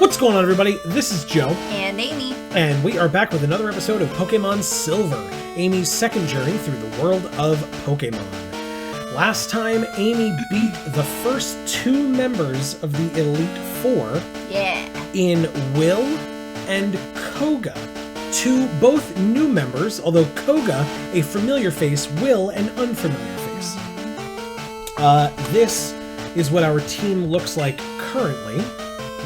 What's going on, everybody? This is Joe. And Amy. And we are back with another episode of Pokemon Silver, Amy's second journey through the world of Pokemon. Last time, Amy beat the first two members of the Elite Four in Will and Koga. Two both new members, although Koga, a familiar face, Will, an unfamiliar face. This is what our team looks like currently.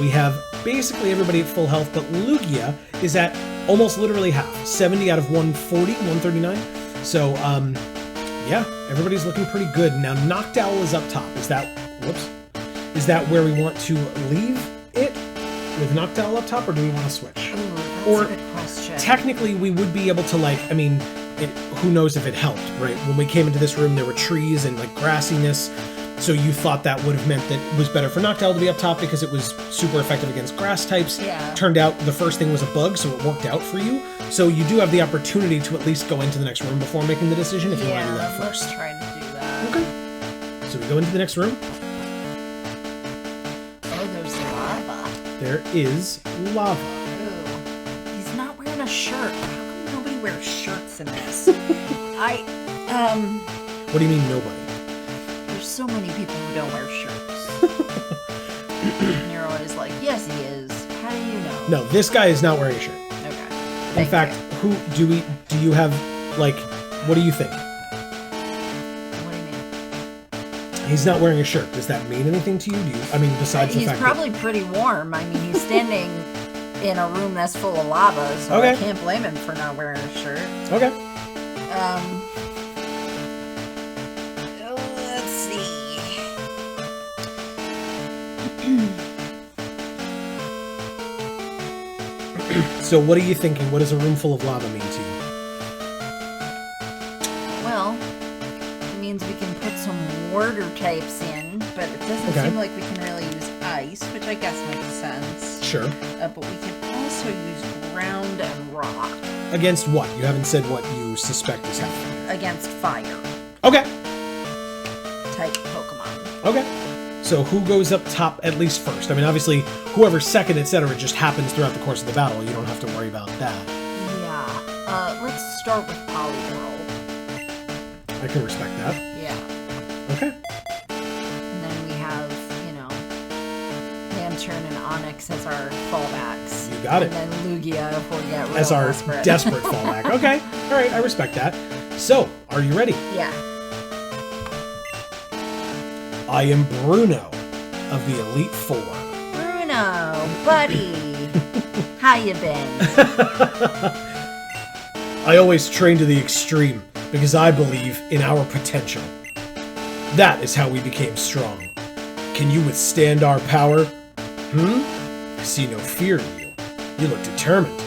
We have basically everybody at full health, but Lugia is at almost literally half. 70 out of 140, 139. So, yeah, everybody's looking pretty good. Now, Noctowl is up top. Is that where we want to leave it? With Noctowl up top, or do we want to switch? Ooh, that's a good question. Technically, we would be able to, who knows if it helped, right? When we came into this room, there were trees and, grassiness. So you thought that would have meant that it was better for Noctowl to be up top because it was super effective against grass types. Yeah. Turned out the first thing was a bug, so it worked out for you. So you do have the opportunity to at least go into the next room before making the decision if you want to do that first. Let's try to do that. Okay. So we go into the next room. Oh, there's lava. There is lava. Ooh. He's not wearing a shirt. How come nobody wears shirts in this? What do you mean nobody? There's so many people who don't wear shirts. And you're always like, yes, he is. How do you know? No, this guy is not wearing a shirt. Okay. In fact, who do you have, what do you think? What do you mean? He's not wearing a shirt. Does that mean anything to you? Besides the fact he's probably pretty warm. He's standing in a room that's full of lava, so okay. I can't blame him for not wearing a shirt. Okay. Let's see. So what are you thinking? What does a room full of lava mean to you? Well, it means we can put some water types in, but it doesn't seem like we can really use ice, which I guess makes sense. Sure. But we can also use ground and rock. Against what? You haven't said what you suspect is happening. Against fire. Okay. Type Pokemon. Okay. So who goes up top at least first? Obviously, whoever's second, etc., just happens throughout the course of the battle. You don't have to worry about that. Yeah. Let's start with Poliwhirl. I can respect that. Yeah. Okay. And then we have, Lantern and Onyx as our fallbacks. You got it. And then Lugia if we get real as our desperate fallback. Okay. All right. I respect that. So, are you ready? Yeah. I am Bruno of the Elite Four. Bruno, buddy. How you been? I always train to the extreme because I believe in our potential. That is how we became strong. Can you withstand our power? I see no fear in you. You look determined.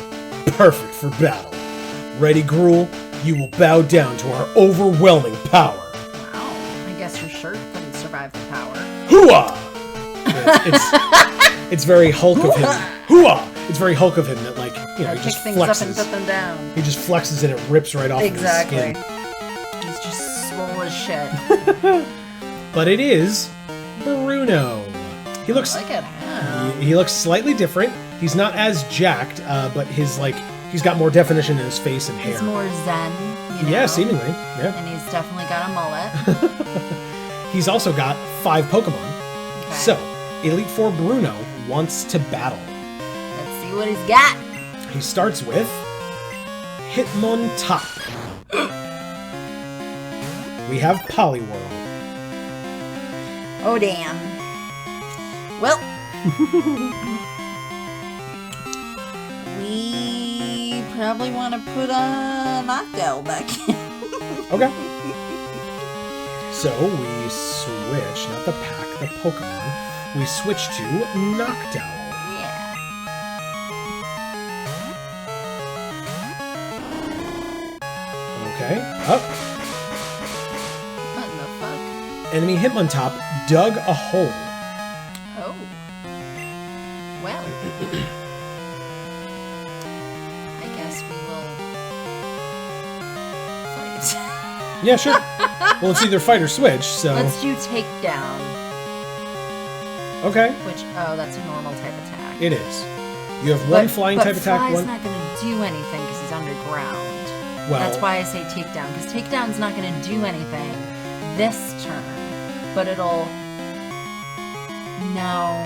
Perfect for battle. Ready, Gruul? You will bow down to our overwhelming power. Wow. I guess your shirt couldn't survive the power. Hooah! It's very Hulk of him. Hooah! It's very Hulk of him that, he just pick flexes. things up and put them down. He just flexes and it rips right off of his skin. He's just swole as shit. But it is Bruno. He looks Look at him. He looks slightly different. He's not as jacked, but he's got more definition in his face and hair. He's more zen, Yeah, seemingly. Yeah. And he's definitely got a mullet. He's also got 5 Pokemon. Okay. So, Elite Four Bruno wants to battle. Let's see what he's got. He starts with Hitmontop. We have Poliwhirl. Oh, damn. Well, we probably want to put a Noctowl back in. Okay. So we switch, not the pack, the Pokemon. We switch to Noctowl. Yeah. Okay, up. What in the fuck? Enemy Hitmontop dug a hole. Oh. Well. I guess we will fight. Yeah, sure. Well, it's either fight or switch, so... Let's do takedown. Okay. Which, that's a normal type attack. It is. You have one flying type attack. Fly's not going to do anything because he's underground. Well, that's why I say takedown, because takedown's not going to do anything this turn, but it'll... No,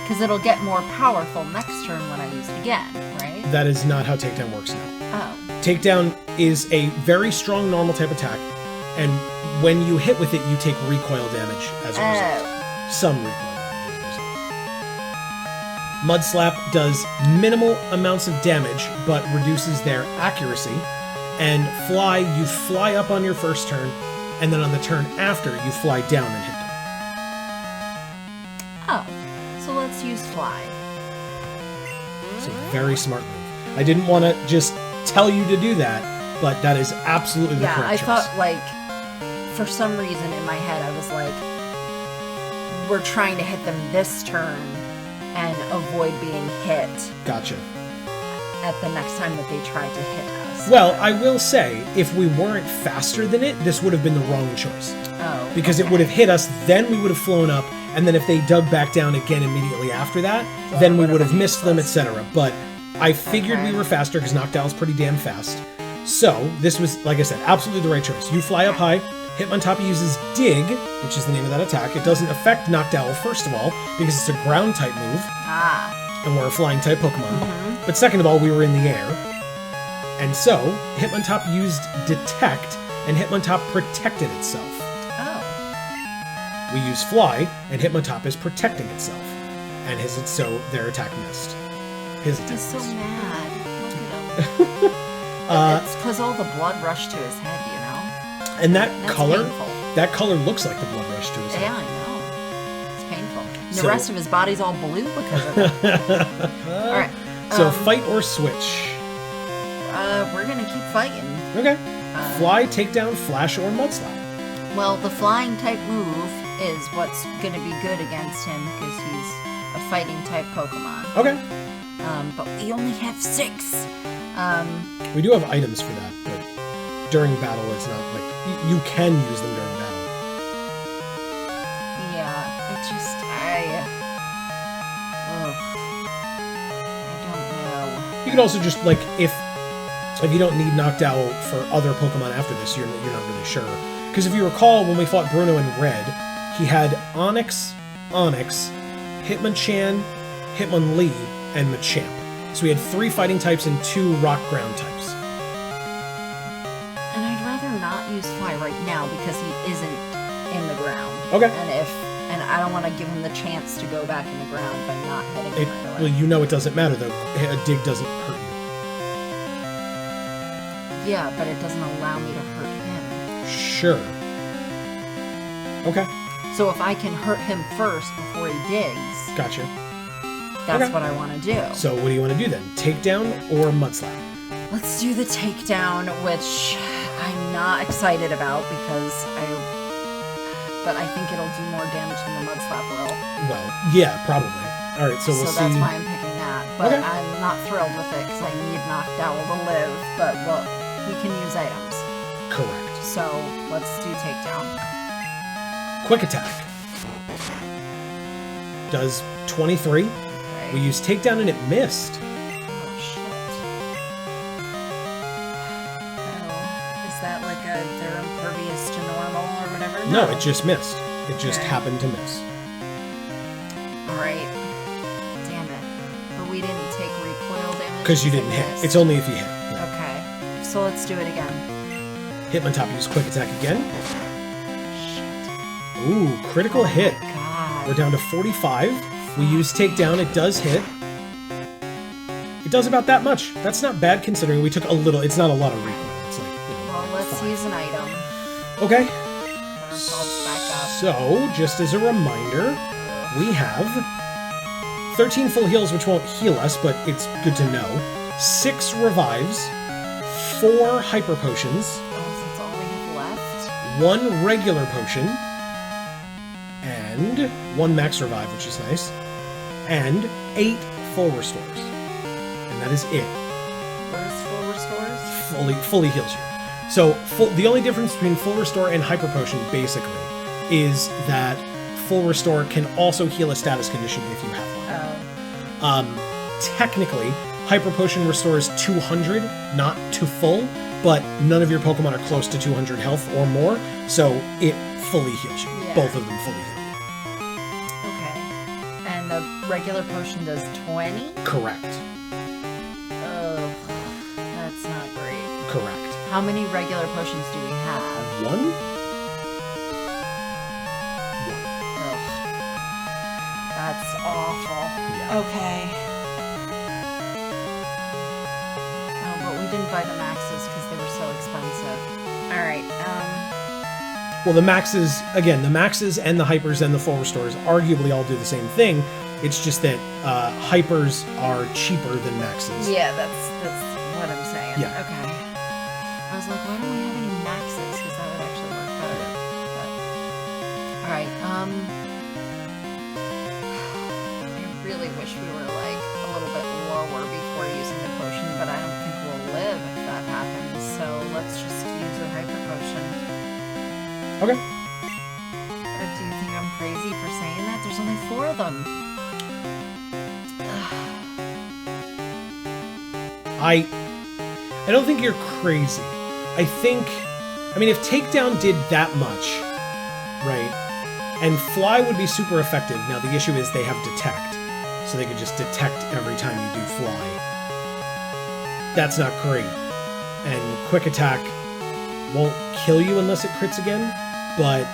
because it'll get more powerful next turn when I use it again, right? That is not how takedown works now. Oh. Takedown is a very strong normal type attack, and when you hit with it, you take recoil damage as a result. Some recoil damage as a result. Mud Slap does minimal amounts of damage, but reduces their accuracy. And Fly, you fly up on your first turn, and then on the turn after, you fly down and hit them. Oh, so let's use Fly. It's a very smart move. I didn't want to just tell you to do that, but that is absolutely the correct choice. Yeah, I thought, like, for some reason in my head, I was like, we're trying to hit them this turn and avoid being hit. Gotcha. At the next time that they tried to hit us. Well, I will say, if we weren't faster than it, this would have been the wrong choice. Oh, because it would have hit us, then we would have flown up, and then if they dug back down again immediately after that, then we would have missed them, etc. But I figured we were faster because Noctowl's pretty damn fast. So, this was, like I said, absolutely the right choice. You fly up high, Hitmontop uses Dig, which is the name of that attack. It doesn't affect Noctowl, first of all, because it's a ground type move. And we're a flying type Pokemon. But second of all, we were in the air. And so, Hitmontop used Detect, and Hitmontop protected itself. Oh. We use Fly, and Hitmontop is protecting itself. And so their attack missed. His attack He's so missed. mad. Look at him. It's because all the blood rushed to his head, you know? And That's painful. that color looks like the blood rush to his head. Yeah, I know. It's painful. And the rest of his body's all blue because of it. Alright. So fight or switch? We're gonna keep fighting. Okay. Fly, Takedown, Flash, or Mudslap? Well, the flying type move is what's gonna be good against him because he's a fighting type Pokemon. Okay. But we only have 6. We do have items for that, but during battle, it's not like you can use them during battle. Yeah, I don't know. You could also just like if you don't need Noctowl for other Pokemon after this, you're not really sure. Because if you recall, when we fought Bruno in Red, he had Onix, Hitmonchan, Hitmonlee, and Machamp. So we had 3 fighting types and 2 rock ground types. And I'd rather not use Fly right now because he isn't in the ground. Okay. And I don't want to give him the chance to go back in the ground by not hitting him right away. Well, you know it doesn't matter though. A dig doesn't hurt you. Yeah, but it doesn't allow me to hurt him. Sure. Okay. So if I can hurt him first before he digs, Gotcha. that's what I want to do. So what do you want to do then? Takedown or Mudslap? Let's do the takedown, which I'm not excited about but I think it'll do more damage than the Mudslap will. Well, yeah, probably. All right, so we'll see. So that's why I'm picking that. But I'm not thrilled with it because I need Noctowl to live. But we can use items. Correct. So let's do takedown. Quick attack. Does 23. Okay. We used takedown and it missed. Oh shit. Oh, is that like they're impervious to normal or whatever? No, it just missed. It just happened to miss. Alright. Damn it. But we didn't take recoil damage? Because you didn't hit. It's only if you hit. Yeah. Okay. So let's do it again. Hitmontop use quick attack again. Shit. Ooh, critical hit. God. We're down to 45. We use takedown. It does hit. It does about that much. That's not bad considering we took a little. It's not a lot of recoil. It's like, Well, let's use an item. Okay. Get ourselves back up. So, just as a reminder, we have 13 full heals, which won't heal us, but it's good to know. 6 revives, 4 hyper potions, Oh, so that's all we have left? 1 regular potion, and 1 max revive, which is nice, and 8 full restores. And that is it. What is full restores? Fully heals you. So the only difference between full restore and hyper potion basically is that full restore can also heal a status condition if you have one. Technically, Hyper Potion restores 200, not to full, but none of your Pokemon are close to 200 health or more, so it fully heals you. Yeah. Both of them fully heal you. Okay. And the regular potion does 20? Correct. Ugh, that's not great. Correct. How many regular potions do we have? One? Ugh. That's awful. Yeah. Okay. Oh, but we didn't buy the maxes because they were so expensive. Alright, Well, the maxes, again, the maxes and the hypers and the full restores arguably all do the same thing. It's just that hypers are cheaper than maxes. yeah, that's what I'm saying. Yeah. Okay. I was like, why don't we have any maxes? Because that would actually work better. But, alright, I really wish we were like a little bit lower before using the potion, but I don't think we'll live if that happens. So let's just use a hyper potion. Okay. Or do you think I'm crazy for saying that? There's only 4 of them. I don't think you're crazy. I mean, if Takedown did that much, right, and Fly would be super effective. Now, the issue is they have Detect, so they could just detect every time you do Fly. That's not great. And Quick Attack won't kill you unless it crits again, but...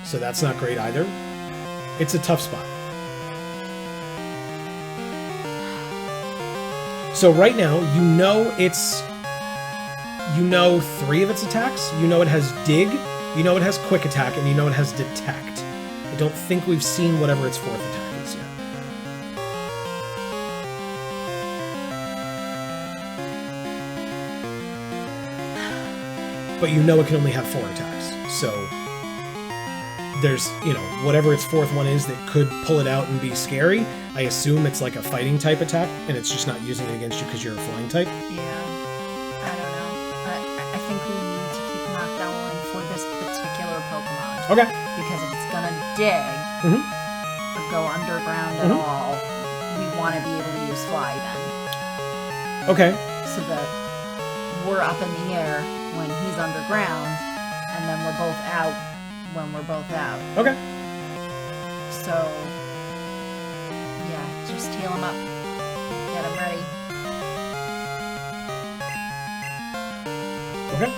so that's not great either. It's a tough spot. So right now, you know 3 of its attacks. You know it has Dig, you know it has Quick Attack, and you know it has Detect. I don't think we've seen whatever its 4th attack is yet. But you know it can only have 4 attacks. So there's, whatever its 4th one is that could pull it out and be scary. I assume it's like a fighting type attack, and it's just not using it against you because you're a flying type. Yeah, I don't know. I think we need to keep knockdowning for this particular Pokemon. Okay. Because if it's gonna dig or go underground at all, we want to be able to use Fly then. Okay. So that we're up in the air when he's underground, and then we're both out when we're both out. Okay. So, yeah, just heal him up. Get him ready. Okay.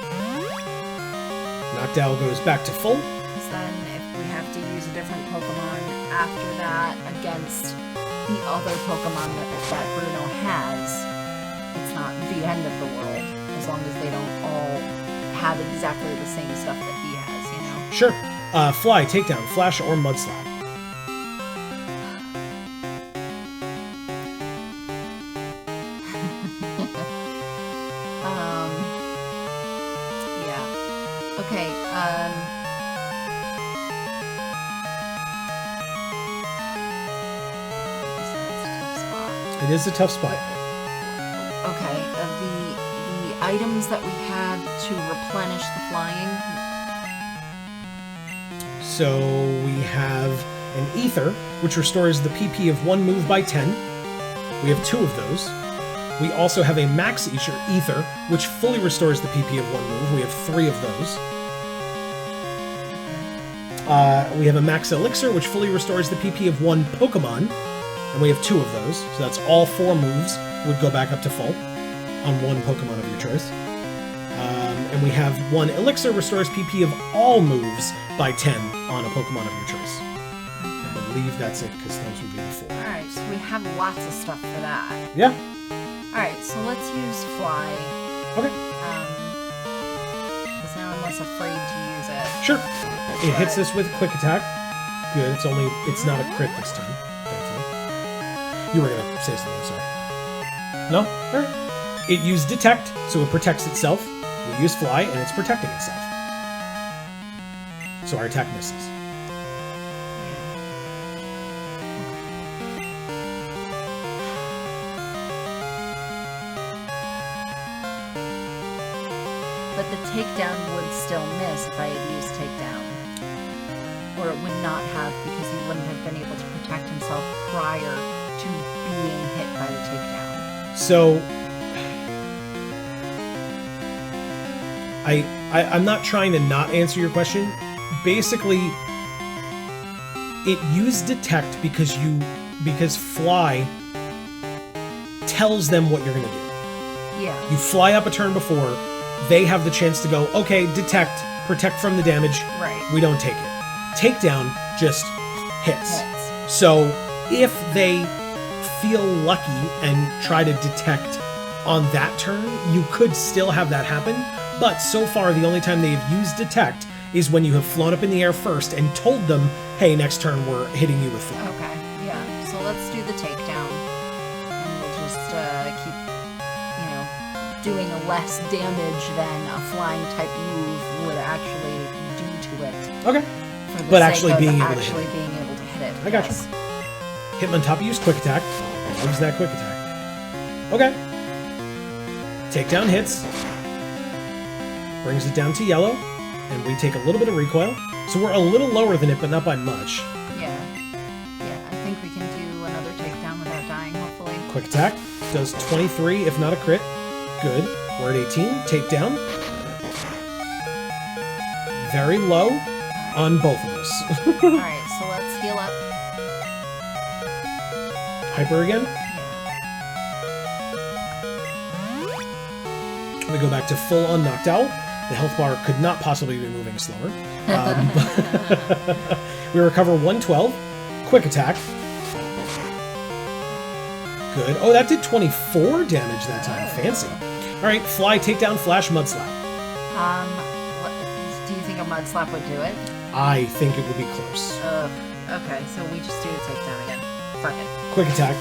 Knockdown goes back to full. Because then if we have to use a different Pokemon after that against the other Pokemon that Bruno has, it's not the end of the world. As long as they don't all have exactly the same stuff that he has, Sure. Fly, Takedown, Flash, or Mudslap. Yeah. Okay, It is a tough spot. Okay, the items that we had to replenish the flying. So we have an Ether, which restores the PP of 1 move by 10. We have 2 of those. We also have a Max Ether, which fully restores the PP of 1 move. We have 3 of those. We have a Max Elixir, which fully restores the PP of 1 Pokemon, and we have 2 of those. So that's all 4 moves would go back up to full on 1 Pokemon of your choice. And we have 1 Elixir, restores PP of all moves by 10 on a Pokemon of your choice. I believe that's it, because those would be the 4. Alright, so we have lots of stuff for that. Yeah. Alright, so let's use Fly. Okay. Because now I'm less afraid to use it. Sure. It hits this with Quick Attack. Good. It's not a crit this time, thankfully. You were gonna say something, sorry. No? Alright. It used Detect, so it protects itself. We use Fly, and it's protecting itself. So our attack misses. But the takedown would still miss if I had used takedown. Or it but would not have because he wouldn't have been able to protect himself prior to being hit by the takedown. So I'm not trying to not answer your question. Basically, it used detect because Fly tells them what you're going to do. Yeah. You fly up a turn before, they have the chance to go, okay, detect, protect from the damage. Right. We don't take it. Takedown just hits. So if they feel lucky and try to detect on that turn, you could still have that happen. But so far, the only time they have used detect is when you have flown up in the air first and told them, hey, next turn we're hitting you with fly. Okay, yeah. So let's do the takedown. And we'll just keep, doing less damage than a flying type move would actually do to it. Okay. For the But sake actually of being able to actually hit it. being able to hit it. I got you. Hitmontop used quick attack. Loves that quick attack. Okay. Takedown hits. Brings it down to yellow. And we take a little bit of recoil. So we're a little lower than it, but not by much. Yeah. Yeah, I think we can do another takedown without dying, hopefully. Quick attack. Does 23, if not a crit. Good. We're at 18. Takedown. Very low on both of us. Alright, so let's heal up. Hyper again. Yeah. We go back to full on knocked out. The health bar could not possibly be moving slower. We recover 112. Quick attack. Good. Oh, that did 24 damage that time. Fancy. All right, fly, takedown, flash, mud slap. Do you think a mud slap would do it? I think it would be close. Okay, so we just do the takedown again. Fuck it. Quick attack.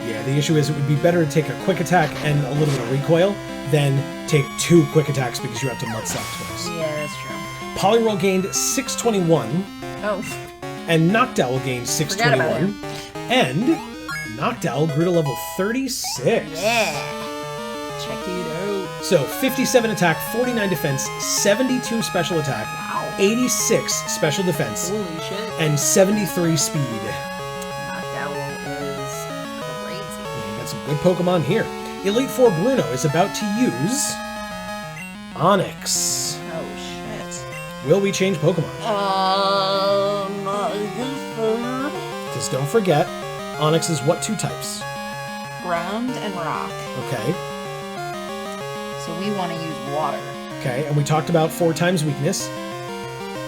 Yeah, the issue is it would be better to take a quick attack and a little bit of recoil than take 2 quick attacks because you have to mud slap twice. Yeah, that's true. Polyroll gained 621. Oh. And Noctowl gained 621. Forget about And Noctowl grew to level 36. Yeah. Check it out. So 57 attack, 49 defense, 72 special attack, Wow. 86 special defense, Holy shit. and 73 speed. Noctowl is crazy. Yeah, you got some good Pokemon here. Elite Four Bruno is about to use Onix. Oh shit. Will we change Pokemon? I guess so. Because don't forget, Onix is what 2 types? Ground and rock. Okay. So we want to use water. Okay, and we talked about 4 times weakness,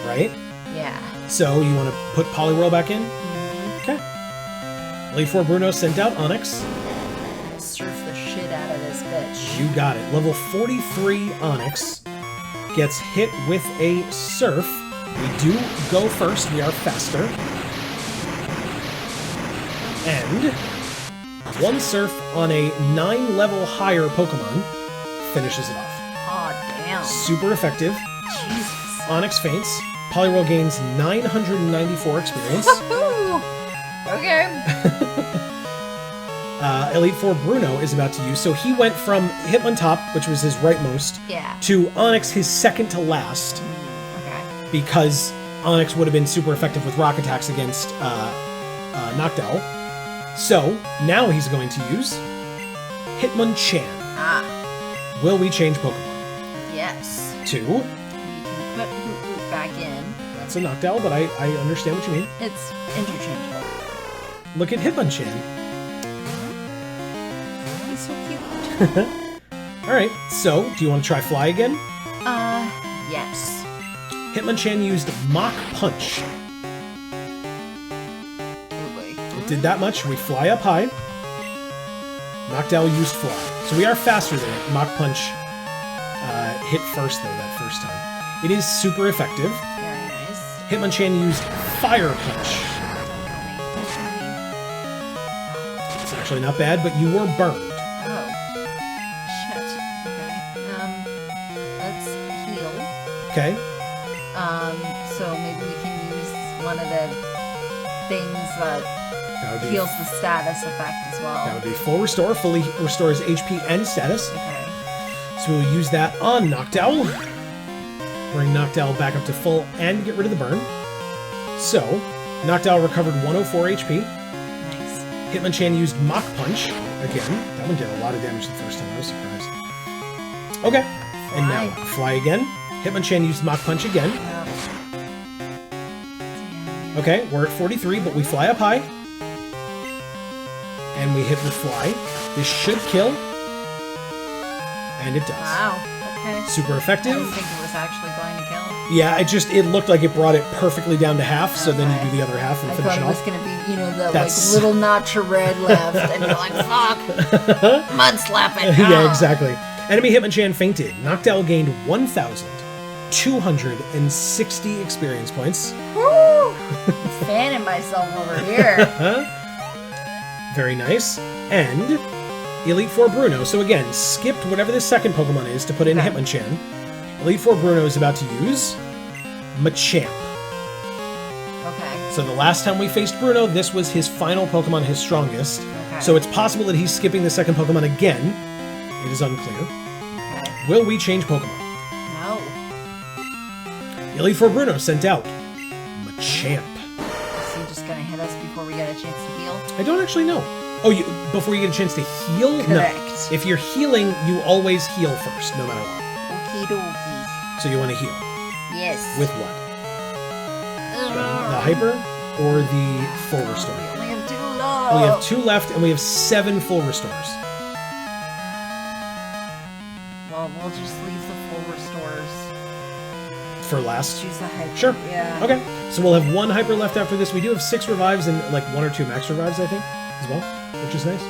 right? Yeah. So you want to put Poliwhirl back in? Mm-hmm. Okay. Elite Four Bruno sent out Onix. Surf the shit out of this bitch. You got it. Level 43 Onix gets hit with a Surf. We do go first. We are faster. And 1 Surf on a 9 level higher Pokemon finishes it off. Aw, damn. Super effective. Jesus. Onix faints. Poliwhirl gains 994 experience. Okay. Elite Four Bruno is about to use. So he went from Hitmontop, which was his rightmost, Yeah. to Onix, his second to last, Okay. because Onix would have been super effective with rock attacks against Noctowl. So now he's going to use Hitmonchan. Ah. Will we change Pokemon? Yes. To, We can put Hoot back in. that's a Noctowl, but I understand what you mean. It's interchangeable. Look at Hitmonchan. He's so cute. Alright, so do you want to try Fly again? Yes. Hitmonchan used Mach Punch. Oh boy. It did that much. We fly up high. Noctowl used Fly. So we are faster than it. Mach Punch hit first, though, that first time. It is super effective. Very nice. Hitmonchan used Fire Punch. Don't kill me. Don't kill me. It's actually not bad, but you were burned. Oh. Shit. Okay. Let's heal. Okay? So maybe we can use one of the things that That would be, heals the status effect as well. that would be full restore. Fully restores HP and status. Okay. So we'll use that on Noctowl. bring Noctowl back up to full and get rid of the burn. So, Noctowl recovered 104 HP. Nice. Hitmonchan used Mach Punch again. That one did a lot of damage the first time. I was surprised. Okay. Fly. And now Fly again. Hitmonchan used Mach Punch again. Okay, we're at 43, but we fly up high. And we hit with Fly. This should kill. And it does. Wow. Okay. Super I effective. didn't think it was actually going to kill. Yeah, it looked like it brought it perfectly down to half, so then you do the other half and I finish thought it it was off. going to be, the That's- little notch of red left, and you're like, fuck, mud slap it. Yeah, exactly. Enemy Hitmonchan fainted. Noctowl gained 1,260 experience points. Woo! Fanning myself over here. Very nice. And Elite Four Bruno. So again, skipped whatever the second Pokemon is to put in Okay. Hitmonchan. Elite Four Bruno is about to use Machamp. Okay. So the last time we faced Bruno, this was his final Pokemon, his strongest. Okay. So it's possible that he's skipping the second Pokemon again. It is unclear. Okay. Will we change Pokemon? No. Elite Four Bruno sent out Machamp. Is he just going to hit us before we get a chance to heal? I don't actually know. Oh, before you get a chance to heal? Correct. No. If you're healing, you always heal first, no matter what. Okie dokie. So you want to heal. Yes. With what? The Hyper or the Full Restore? We only have 2 left. We have 2 left, and we have 7 Full Restores. Well, we'll just leave the full restores. For last? Choose the hyper. Sure. Yeah. Okay. So we'll have 1 Hyper left after this. We do have 6 revives and like 1 or 2 max revives, I think, as well, which is nice.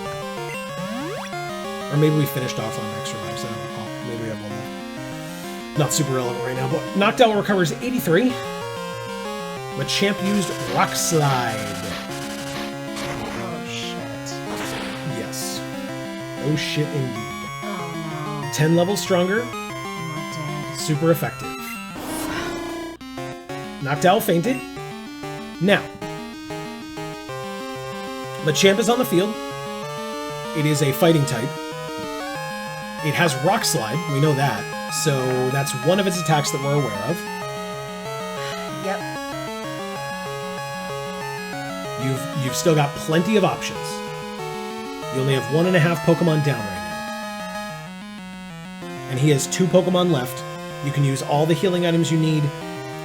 Or maybe we finished off on max revives. I don't recall. Maybe we have 1 left. Not super relevant right now, but Noctowl recovers 83. Machamp used Rock Slide. Oh, shit. Yes. Oh shit indeed. Oh, no. 10 levels stronger. I'm not dead. Super effective. Noctowl fainted. Now, Machamp is on the field. It is a fighting type. It has Rock Slide, we know that. So that's one of its attacks that we're aware of. Yep. You've still got plenty of options. You only have 1.5 Pokemon down right now. And he has 2 Pokemon left. You can use all the healing items you need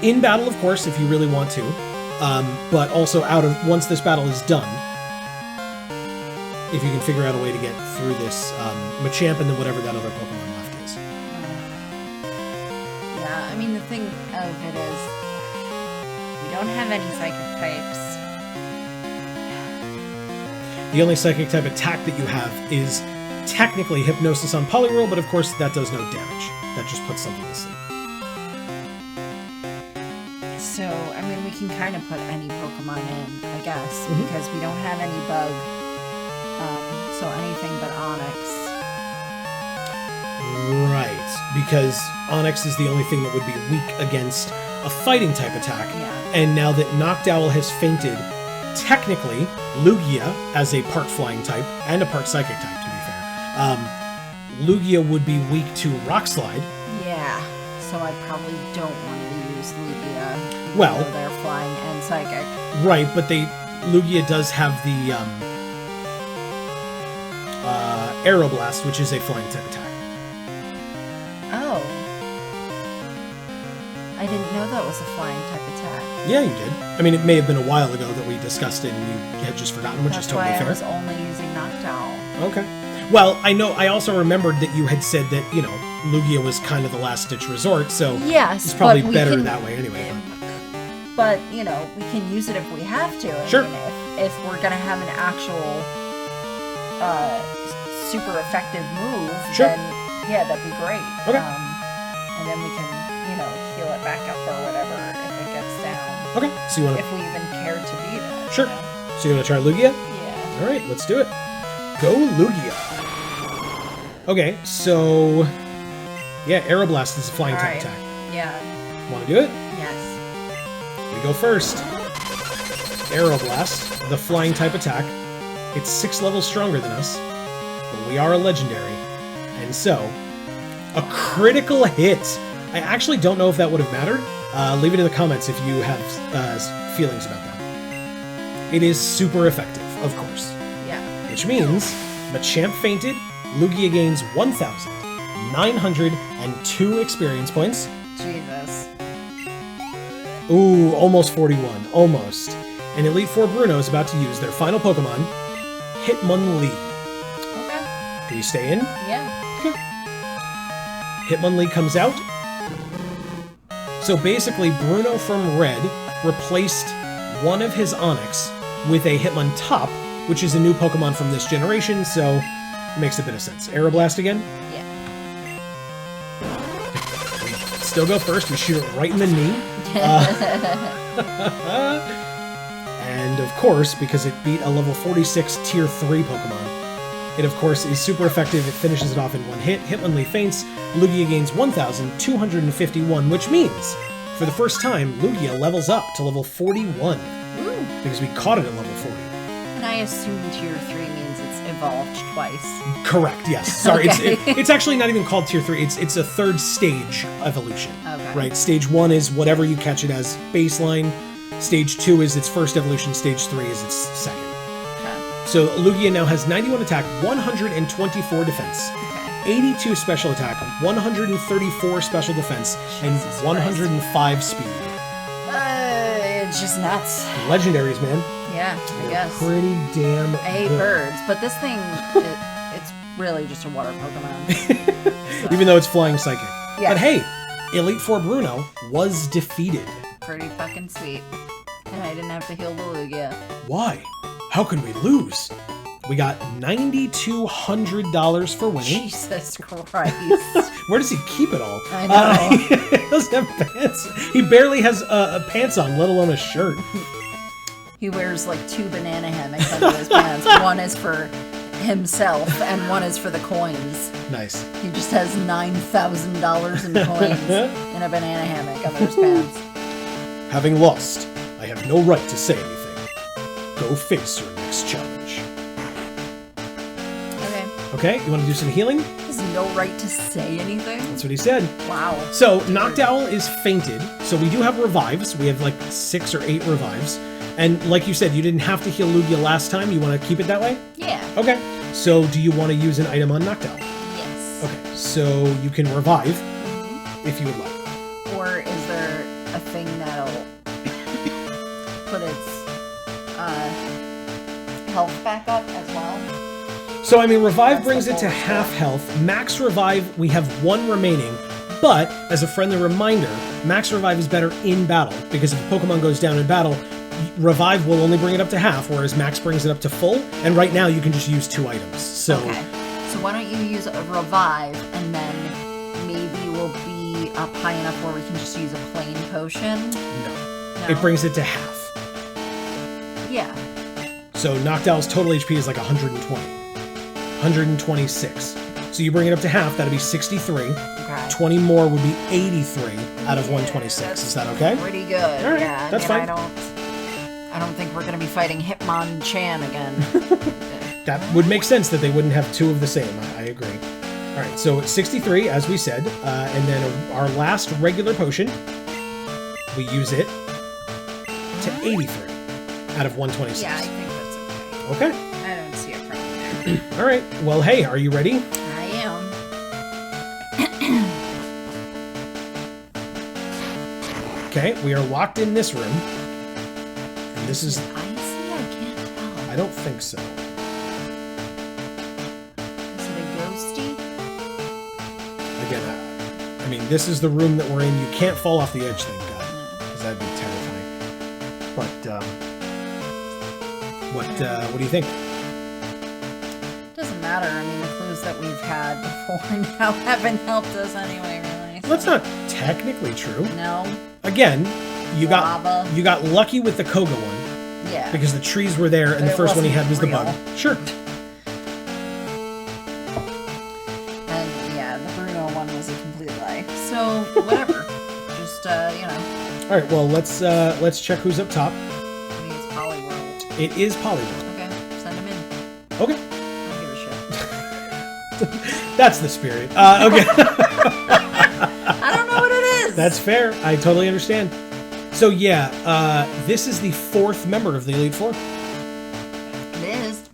in battle, of course, if you really want to. But also once this battle is done, if you can figure out a way to get through this Machamp and then whatever that other Pokemon left is. Yeah, I mean, the thing of it is, we don't have any psychic types. The only Psychic type attack that you have is technically Hypnosis on Poliwhirl, but of course that does no damage. That just puts something to sleep. So, I mean, we can kind of put any Pokemon in, I guess, Mhm. because we don't have any bug. So anything but Onyx. Right, because Onyx is the only thing that would be weak against a fighting type attack. Yeah. And now that Noctowl has fainted, technically, Lugia, as a part flying type, and a part psychic type, to be fair, Lugia would be weak to Rock Slide. Yeah. So I probably don't want to use Lugia. even Well- though they're flying and psychic. Right, but Lugia does have the Aeroblast, which is a flying type attack. Oh. I didn't know that was a flying type attack. Yeah, you did. I mean, it may have been a while ago that we discussed it and you had just forgotten, which That's is totally why fair. I was only using Noctowl. Okay. Well, I also remembered that you had said that, Lugia was kind of the last-ditch resort, so Yes, it's probably but we better can- that way anyway. But, we can use it if we have to. I Sure. mean, if we're going to have an actual super effective move, Sure. then, yeah, that'd be great. Okay. And then we can, heal it back up or whatever if it gets down. Okay, so you want to... If we even care to be that. Sure. You know? So you want to try Lugia? Yeah. All right, let's do it. Go Lugia. Okay, so... Yeah, Aeroblast is a flying type Alright. attack. Yeah. Want to do it? Yes. We go first. Aeroblast, the flying type attack. It's 6 levels stronger than us, but we are a legendary. And so, a critical hit. I actually don't know if that would have mattered. Leave it in the comments if you have feelings about that. It is super effective, of course. Yeah. Which means Machamp fainted, Lugia gains 1,902 experience points. Jesus. Ooh, almost 41. Almost. And Elite Four Bruno is about to use their final Pokemon, Hitmonlee. Okay. Do we stay in? Yeah. Hitmonlee comes out. So basically, Bruno from Red replaced one of his Onix with a Hitmontop, which is a new Pokemon from this generation, so it makes a bit of sense. Aeroblast again? Yeah. We still go first. We shoot it right in the knee. And of course, because it beat a level 46 Tier 3 Pokemon, it of course is super effective. It finishes it off in one hit. Hitmonlee faints. Lugia gains 1,251, which means, for the first time, Lugia levels up to level 41. Ooh. Because we caught it at level 40. And I assume Tier 3 means it's evolved twice. Correct, yes. Sorry, Okay. it's actually not even called Tier 3. It's a third stage evolution. Okay. Right? Stage 1 is whatever you catch it as baseline. Stage 2 is its first evolution. Stage 3 is its second. Okay. So Lugia now has 91 attack, 124 defense, Okay. 82 special attack, 134 special defense, and Jesus 105 speed. It's just nuts. Legendaries, man. Yeah, I guess. Pretty damn I hate good. birds, but this thing, it's really just a water Pokemon. So, Even though it's flying psychic. Yeah. But hey, Elite Four Bruno was defeated. pretty fucking sweet. And I didn't have to heal the Lugia. Why? How can we lose? We got $9,200 for winning. Jesus Christ. Where does he keep it all? I know. He doesn't have pants. He barely has pants on, let alone a shirt. He wears like 2 banana hammocks under his pants. One is for himself and one is for the coins. Nice. He just has $9,000 in coins in a banana hammock under his pants. Having lost, I have no right to say anything. Go face your next challenge. Okay. Okay, you want to do some healing? Has no right to say anything? That's what he said. Wow. So, Noctowl is fainted, so we do have revives. We have like 6 or 8 revives. And like you said, you didn't have to heal Lugia last time. You want to keep it that way? Yeah. Okay. So, do you want to use an item on Noctowl? Yes. Okay, so you can revive if you would like. Or is there a thing that'll put its health back up as well? So, I mean, revive That's brings the it to goal, half yeah. health. Max revive, we have 1 remaining. But, as a friendly reminder, max revive is better in battle, because if a Pokemon goes down in battle, revive will only bring it up to half, whereas max brings it up to full, and right now you can just use 2 items. So, Okay. So why don't you use a revive, and then maybe we'll be up high enough where we can just use a plain potion? no. No? It brings it to half. Yeah. So Noctowl's total HP is like 120. 126. So you bring it up to half, that'd be 63. Okay. 20 more would be 83 out of 126. Is that okay? Pretty good. All right, Yeah. that's and fine. I don't think we're gonna be fighting Hitmonchan again. That would make sense that they wouldn't have 2 of the same. I agree. All right, so 63, as we said, and then our last regular potion, we use it to 83 out of 126. Yeah, I think that's okay. Okay. I don't see a problem there. All right. Well, hey, are you ready? I am. Okay, we are locked in this room. And this is... Is it icy? I can't tell. I don't think so. Is it a ghosty? Again, I mean, this is the room that we're in. You can't fall off the edge, thank God. Because that'd be terrifying. But, what do you think? Doesn't matter. I mean, the clues that we've had before now haven't helped us anyway, really. Well, that's not technically true. No. Again, you Lava. got lucky with the Koga one. Yeah. Because the trees were there, and But the it first one he had was the wasn't bug. real. Sure. And yeah, the Bruno one was a complete lie. So whatever. Just you know, All right. Well, let's check who's up top. I think it's Polyworld. It is Polyworld. Okay, send him in. Okay. I don't give a shit. That's the spirit. Okay. I don't know what it That's fair. I totally understand. So yeah, this is the fourth member of the Elite Four. It is.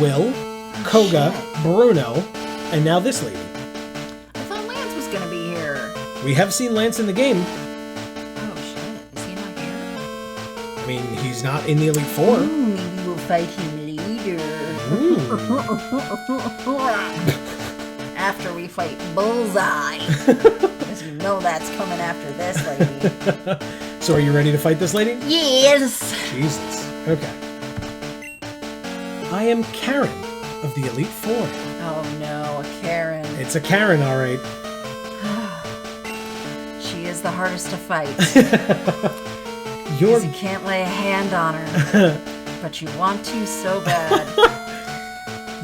Will, Koga, Bruno, and now this lady. I thought Lance was gonna be here. We have seen Lance in the game. Oh shit, is he not here? I mean, he's not in the Elite Four. Maybe we'll fight him later. After we fight Bullseye. Because you know that's coming after this lady. So are you ready to fight this lady? Yes! Jesus. Okay. I am Karen of the Elite Four. Oh no, a Karen. It's a Karen, all right. She is the hardest to fight. You're... Because you can't lay a hand on her. But you want to so bad.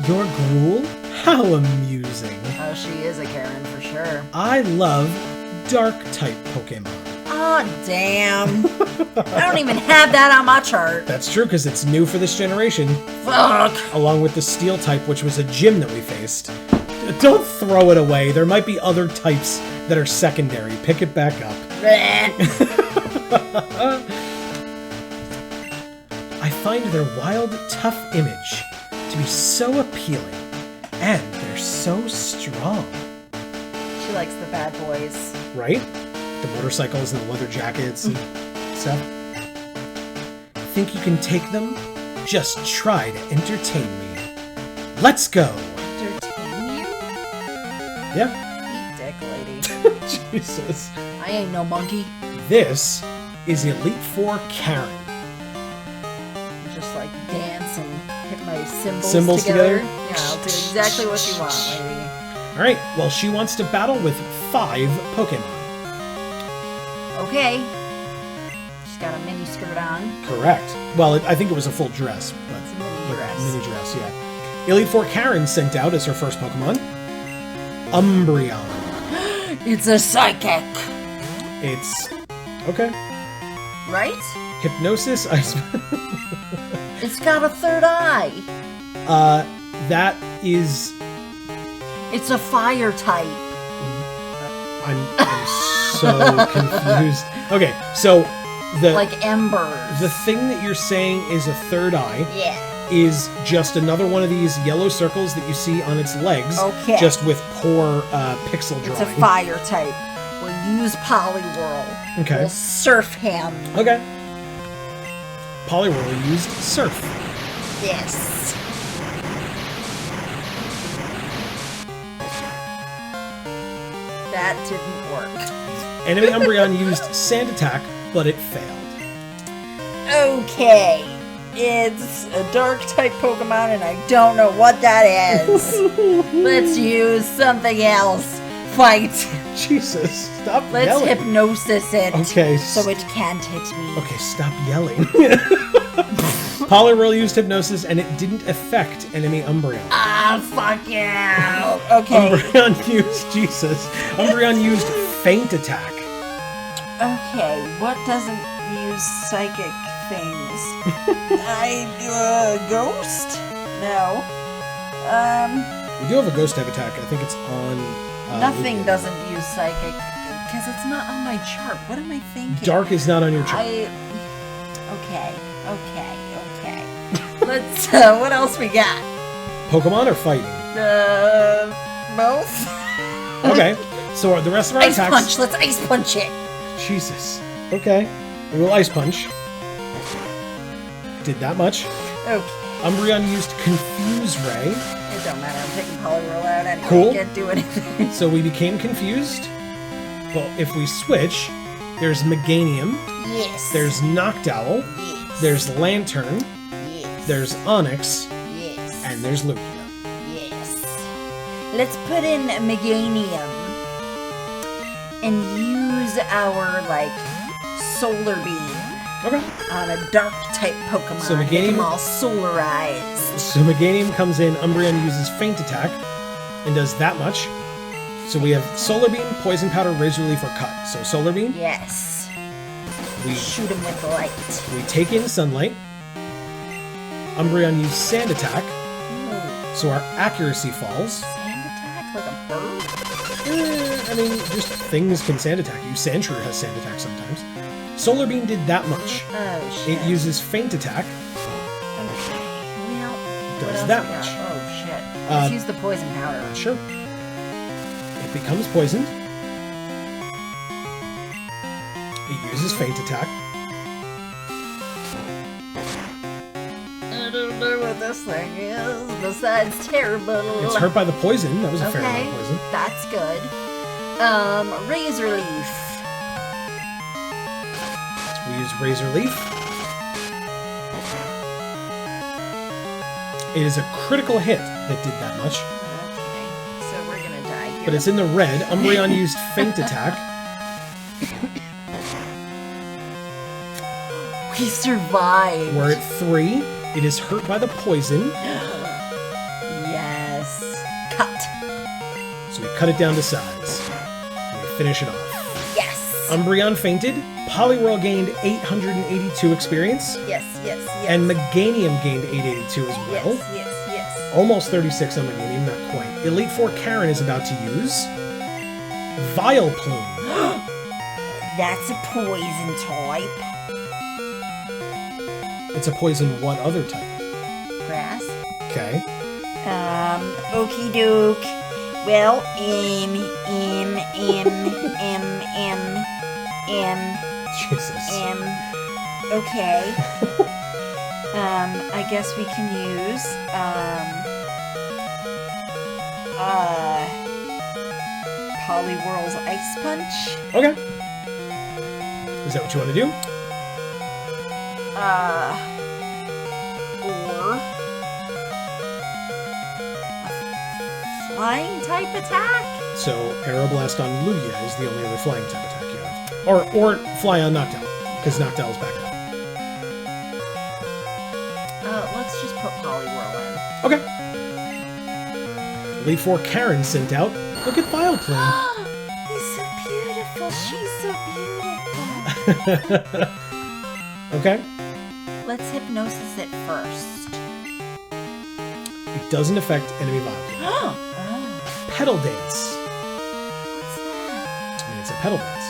Your Gruul? How amusing. Oh, she is a Karen for sure. I love Dark-type Pokemon. Oh, damn. I don't even have that on my chart. That's true, because it's new for this generation. Fuck. Along with the Steel-type, which was a gym that we faced. Don't throw it away. There might be other types that are secondary. Pick it back up. I find their wild, tough image to be so appealing. And they're so strong. She likes the bad boys. Right? The motorcycles and the leather jackets and stuff. Think you can take them? Just try to entertain me. Let's go! Entertain you? Yeah. Eat dick, lady. Jesus. I ain't no monkey. This is Elite Four Karen. Just like dance and hit my cymbals together? Yeah, I'll do exactly what you want, lady. Alright, well, she wants to battle with 5 Pokemon. Okay. She's got a mini skirt on. Correct. Well, I think it was a full dress, but It's a mini dress. Mini dress, yeah. Elite Four Karen sent out as her first Pokemon Umbreon. It's a psychic. It's okay. Right? Hypnosis. Ice. It's got a third eye. That is. It's a fire type. I'm so confused. Okay, so like embers. The thing that you're saying is a third eye. Yeah. Is just another one of these yellow circles that you see on its legs. Okay. Just with poor pixel drawing. It's a fire type. We'll use Poliwhirl. Okay. We'll surf him. Okay. Poliwhirl used Surf. Yes. That didn't work. Enemy Umbreon used Sand Attack, but it failed. Okay. It's a dark type Pokemon and I don't know what that is. Let's use something else. Fight. Jesus, stop Let's yelling. hypnosis it. Okay. So it can't hit me. Okay, stop yelling. Poliwhirl used Hypnosis and it didn't affect enemy Umbreon. Ah, fuck you. Okay. Umbreon used Jesus. Umbreon used Feint Attack. Okay, what doesn't use psychic things? Ghost? No. We do have a Ghost type attack. I think it's on. Nothing Lugia. doesn't use psychic because it's not on my chart. What am I thinking? Dark is not on your chart. Okay. Let's. What else we got? Pokemon or fighting? Both. Okay. So the rest of our Ice attacks. punch. Let's ice punch it. Jesus. Okay. We will Ice Punch. Did that much. Okay. Umbreon used Confuse Ray. It don't matter. I'm taking Poliwhirl out anyway. Cool. You can't do anything. So we became confused. But if we switch, there's Meganium. Yes. There's Noctowl. Yes. There's Lantern. Yes. There's Onyx. Yes. And there's Lugia. Yes. Let's put in Meganium and use our, Solar Beam Okay. on a dark type Pokemon. So Make Meganium- them all solarized. So Meganium comes in, Umbreon uses Feint Attack, and does that much. So we have Solar Beam, Poison Powder, Razor Leaf, or Cut. So Solar Beam, Yes. we Shoot him with light. take in Sunlight. Umbreon used Sand Attack, Ooh. so our accuracy falls. Sand attack like a bird? I mean, just things can sand attack you. Sandshrew has sand attack sometimes. Solar Beam did that much. Oh, shit. It uses feint attack. Okay. Well, Does that much. Oh, shit. Let's use the poison powder. Sure. It becomes poisoned. It uses feint attack. I don't know what this thing is besides terrible. It's hurt by the poison. That was a fair amount of poison. That's good. Razor Leaf. We use Razor Leaf. It is a critical hit that did that much. Okay, so we're gonna die here. But it's in the red. Umbreon used feint attack. We survived. We're at 3. It is hurt by the poison. Yes. Cut. So we cut it down to size. And we finish it off. Yes. Umbreon fainted. Poliwhirl gained 882 experience. Yes. And Meganium gained 882 as well. Yes. Almost 36 on Meganium, not quite. Elite Four Karen is about to use Vileplume. That's a poison type. It's a poison what other type? Grass. Okay. Okie doke. Well, Jesus. okay. I guess we can use, Poliwhirl's Ice Punch. Okay. Is that what you want to do? Or a flying type attack? So, Aeroblast on Lugia is the only other flying type attack you have. Or Fly on Noctowl, because Noctowl's back up. Let's just put Poliwhirl in. Okay. Elite Four Karen sent out. Look at Vileplume. He's so beautiful. She's so beautiful. Okay. Let's hypnosis it first. It doesn't affect enemy Vileplume. Oh. Petal Dance. What's that? I mean, it's a Petal Dance.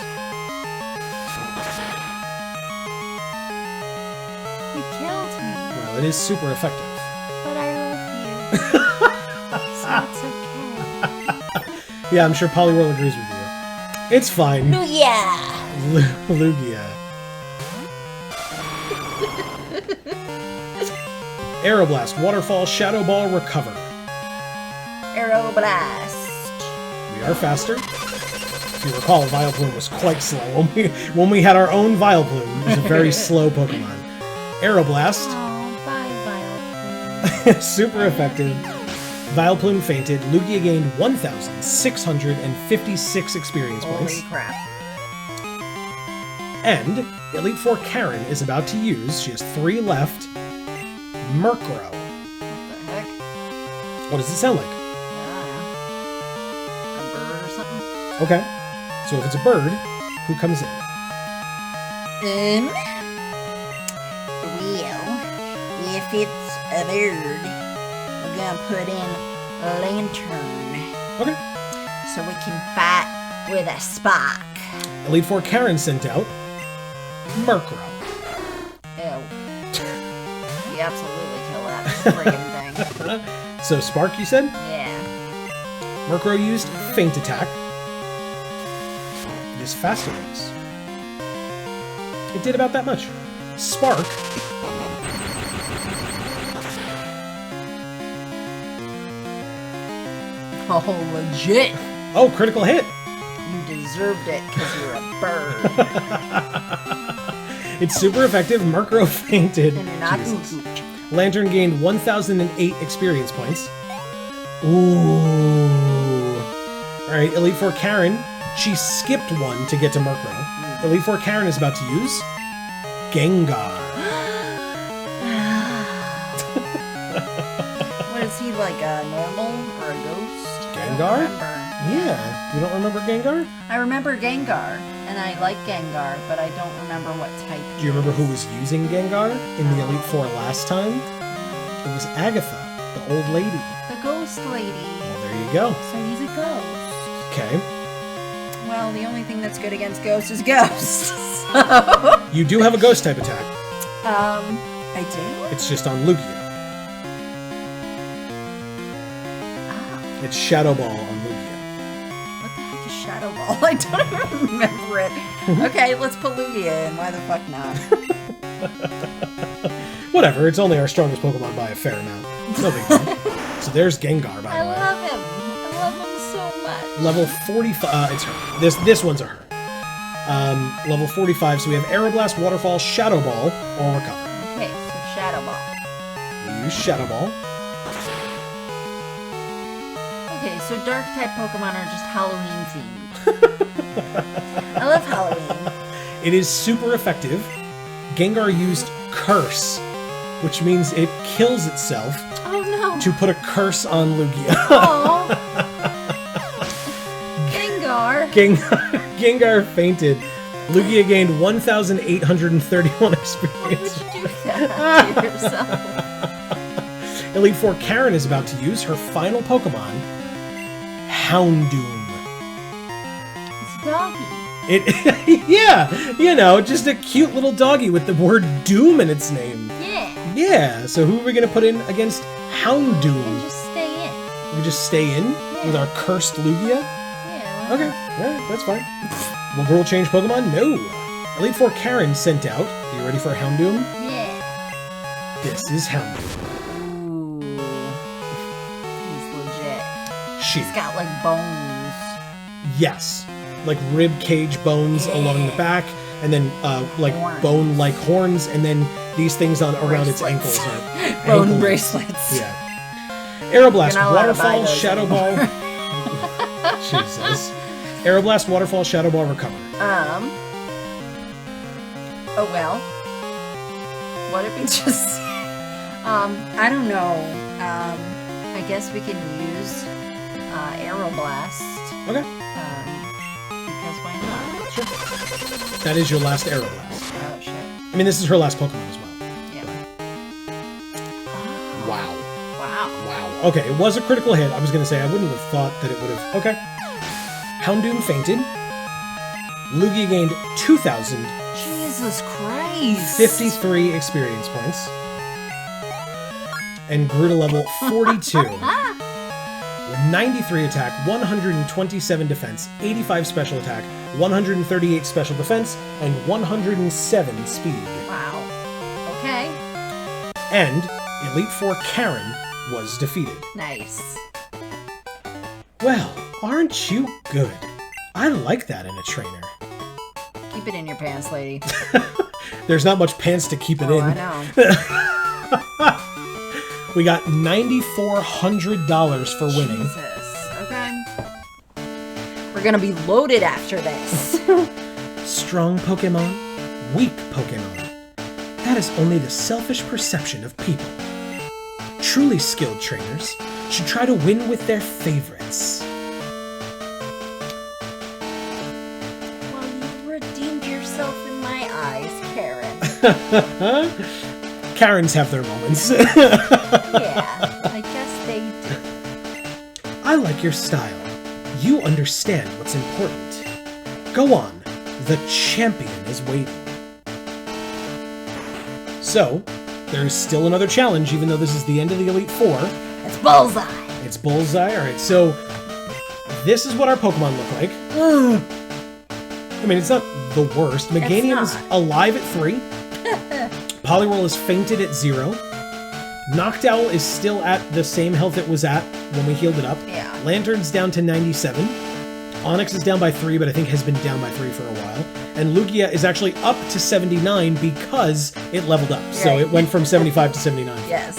You killed me, Well, it is super effective. but I love you. So it's okay. Yeah, I'm sure Poliwhirl agrees with you. It's fine. Yeah. Lugia. Aeroblast, Waterfall, Shadow Ball, Recover. Aeroblast. We are faster. If you recall, Vileplume was quite slow. When we had our own Vileplume, it was a very slow Pokemon. Aeroblast. Oh, bye, Vileplume. Super effective. Vileplume fainted. Lugia gained 1,656 experience points. Holy crap. And Elite Four Karen is about to use, she has 3 left, Murkrow. What the heck? What does it sound like? A bird or something? Okay. So if it's a bird, who comes in? Well, if it's a bird, we're gonna put in a lantern. Okay. So we can fight with a spark. Elite Four Karen sent out Murkrow. Ew. You absolutely kill that friggin' thing. So Spark, you said? Yeah. Murkrow used Feint Attack. It is faster than this. It did about that much. Spark. Oh, legit. Oh, critical hit. You deserved it because you're a bird. It's super effective. Murkrow fainted. And you're not Jesus. Goot. Lantern gained 1,008 experience points. Ooh. Alright, Elite Four Karen. She skipped one to get to Murkrow. Elite Four Karen is about to use Gengar. What is he, like a normal or a ghost? Gengar? I don't remember. Yeah. You don't remember Gengar? I remember Gengar, and I like Gengar, but I don't remember what type. Do you remember who was using Gengar in the Elite Four last time? It was Agatha, the old lady. The ghost lady. Well, there you go. So he's a ghost. Okay. Well, the only thing that's good against ghosts is ghosts. So... You do have a ghost type attack. I do? It's just on Lugia. Ah. It's Shadow Ball on Lugia. What the heck is Shadow Ball? I don't even remember it. Okay, let's put Lugia in. Why the fuck not? Whatever, it's only our strongest Pokemon by a fair amount. No big deal. So there's Gengar, by the way. I love him. I love him so much. Level 45. It's her. This one's a her. Level 45. So we have Aeroblast, Waterfall, Shadow Ball, or Recover. Okay, so Shadow Ball. We use Shadow Ball. Okay, so dark type Pokemon are just Halloween themed. I love Halloween. It is super effective. Gengar used Curse, which means it kills itself Oh no. to put a curse on Lugia. Oh. Gengar. Gengar fainted. Lugia gained 1,831 experience. Why would you do that to yourself? Elite Four Karen is about to use her final Pokemon, Houndoom. It's a doggy. Yeah, you know, just a cute little doggy with the word doom in its name. Yeah. Yeah, so who are we going to put in against Houndoom? And just stay in. We just stay in with our cursed Lugia? Yeah. Okay, alright, that's fine. Will Girl change Pokemon? No. Elite Four Karen sent out. Are you ready for Houndoom? Yeah. This is Houndoom. Ooh. He's legit. She. He's got like bones. Yes. Like rib cage bones along the back, and then like Horns. bone-like horns, and then these things on around its Bracelets. ankles are Bone ankle- bracelets. Yeah. Aeroblast, You're not allowed to buy Waterfall, those Shadow Ball. anymore. Jesus. Aeroblast, Waterfall, Shadow Ball, Recover. Oh well. What if we just I don't know. I guess we can use Aeroblast. Okay. Because why not? Sure. That is your last Aeroblast. Oh shit. I mean, this is her last Pokemon as well. Yeah. Wow. Wow. Wow. Okay, it was a critical hit. I was going to say, I wouldn't have thought that it would have... Okay. Houndoom fainted. Lugia gained 2,053 Jesus Christ. experience points. And grew to level 42. With 93 attack, 127 defense, 85 special attack, 138 special defense, and 107 speed. Wow. Okay. And Elite Four Karen was defeated. Nice. Well, aren't you good? I like that in a trainer. Keep it in your pants, lady. There's not much pants to keep it in. I know. We got $9,400 for winning. Jesus. Okay. We're gonna be loaded after this. Strong Pokemon, weak Pokemon. That is only the selfish perception of people. Truly skilled trainers should try to win with their favorites. Well, you redeemed yourself in my eyes, Karen. Karens have their moments. Yeah, I guess they do. I like your style. You understand what's important. Go on. The champion is waiting. So, there's still another challenge, even though this is the end of the Elite Four. It's Bullseye. It's Bullseye. Alright, so this is what our Pokemon look like. I mean, it's not the worst. Meganium's not. alive at 3. Poliwhirl is fainted at 0. Noctowl is still at the same health it was at when we healed it up. Yeah. Lantern's down to 97. Onyx is down by 3, but I think has been down by 3 for a while. And Lugia is actually up to 79 because it leveled up. So Right. it went from 75 to 79. Yes.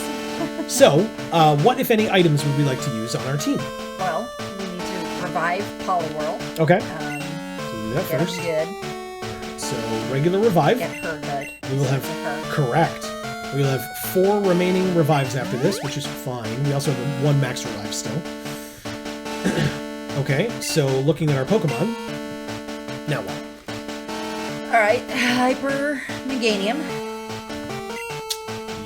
So, what, if any, items would we like to use on our team? Well, we need to revive Poliwhirl. Okay. So So we'll do that get first. her good. So, regular revive. Get her good. We will have... Her. Correct. We will have 4 remaining revives after this, which is fine. We also have 1 max revive still. Okay, so looking at our Pokemon. Now what? Alright, Hyper Meganium. You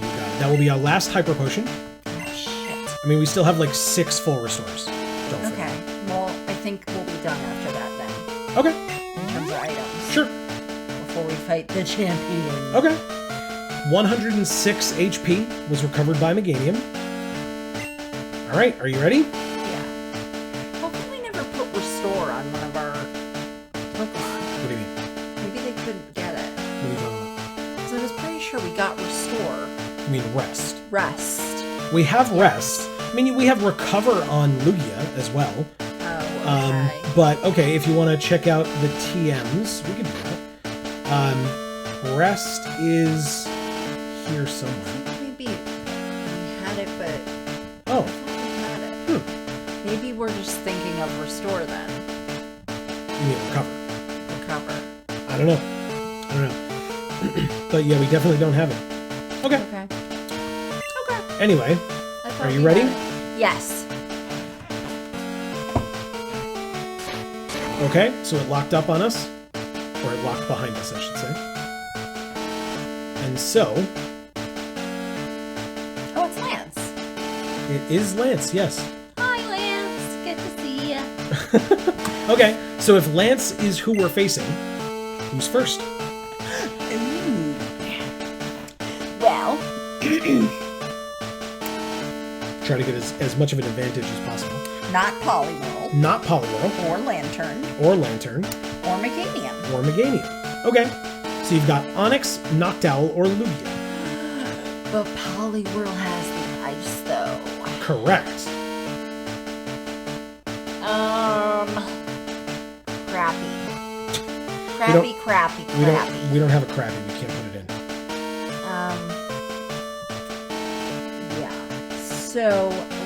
got it. That will be our last Hyper Potion. Oh, shit. I mean, we still have like 6 full restores. Don't forget. Okay, well, I think we'll be done after that then. Okay. In terms of items. Sure. Before we fight the champion. Okay. 106 HP was recovered by Meganium. All right, are you ready? Yeah. How come we never put restore on one of our Pokemon? What do you mean? Maybe they couldn't get it. What are you talking about? Because I was pretty sure we got restore. You mean rest? Rest. We have rest. I mean, we have recover on Lugia as well. Oh, okay. But, okay, if you want to check out the TMs, we can do that. Rest is here somewhere. Maybe we had it, but Oh. I thought we had it. Maybe we're just thinking of restore then. You mean recover? Recover. I don't know. But yeah, we definitely don't have it. Okay. Okay. Anyway, I thought are you we ready? had it. Yes. Okay, so it locked up on us. Or it locked behind us, I should say. And so, Oh, it's Lance. it is Lance, yes. Hi, Lance. Good to see ya. Okay, so if Lance is who we're facing, who's first? Well, Try to get as much of an advantage as possible. not Poliwhirl, Not Poliwhirl, or Lantern, or Lantern, or Meganium. or Meganium. Okay, so you've got Onyx, Noctowl, or Lugia. But Poliwhirl has the ice, though. Correct. Crappy. don't- Crappy. We don't have a Krabby, we can't put it in. Yeah. So,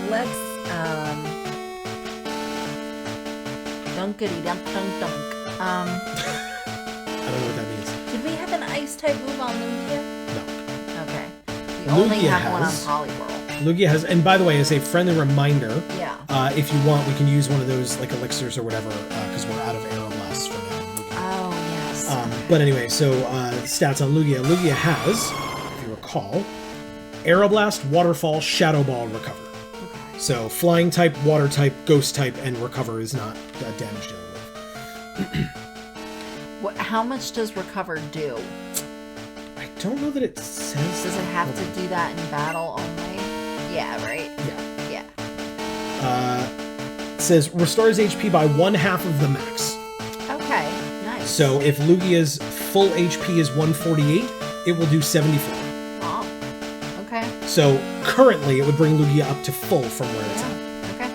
let's, dunkity dunk dunk dunk. I don't know what that means. Did we have an ice type move on Lugia? No. Okay. We only Lugia have one on has- Poliwhirl. Lugia has, and by the way, as a friendly reminder, Yeah. if you want, we can use one of those like elixirs or whatever, because we're out of Aeroblasts for now. on Lugia. Oh, yes. But anyway, so stats on Lugia. Lugia has, if you recall, Aeroblast, Waterfall, Shadow Ball, Recover. Okay. So Flying type, Water type, Ghost type, and Recover is not damage dealing move. How much does recover do? I don't know that it says. Does it have to do that in battle only? Yeah, right? Yeah. Yeah. It says restores HP by 1/2 of the max. Okay, nice. So if Lugia's full HP is 148, it will do 74. Oh, okay. So currently, it would bring Lugia up to full from where it's at. Okay.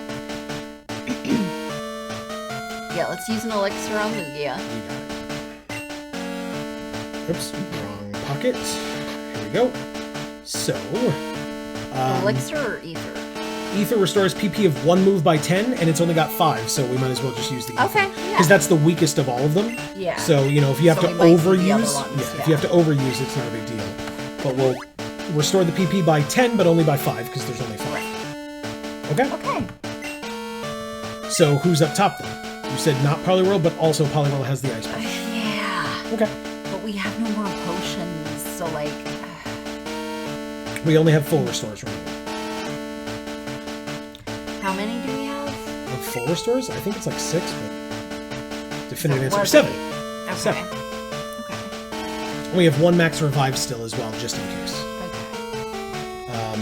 Yeah, let's use an elixir on Lugia. You got it. Oops, wrong pocket. Here we go. So, Elixir or ether? Ether restores PP of 1 move by 10, and it's only got 5, so we might as well just use the Ether. Okay, yeah. Because that's the weakest of all of them. Yeah. So, you know, if you have So to we might use the overuse, other ones, if yeah. you have to overuse, it's not a big deal. But we'll restore the PP by 10, but only by 5, because there's only 5. Right. Okay? Okay. So, who's up top then? You said not Poliwhirl, but also Poliwhirl has the Ice Punch. Yeah. Okay. But we have no more potions, so like... We only have full restores right now. How many do we have? Of full restores? I think it's like 6, but definitive answer. Was 7. it? Okay. 7. Okay. We have 1 max revive still as well, just in case. Okay.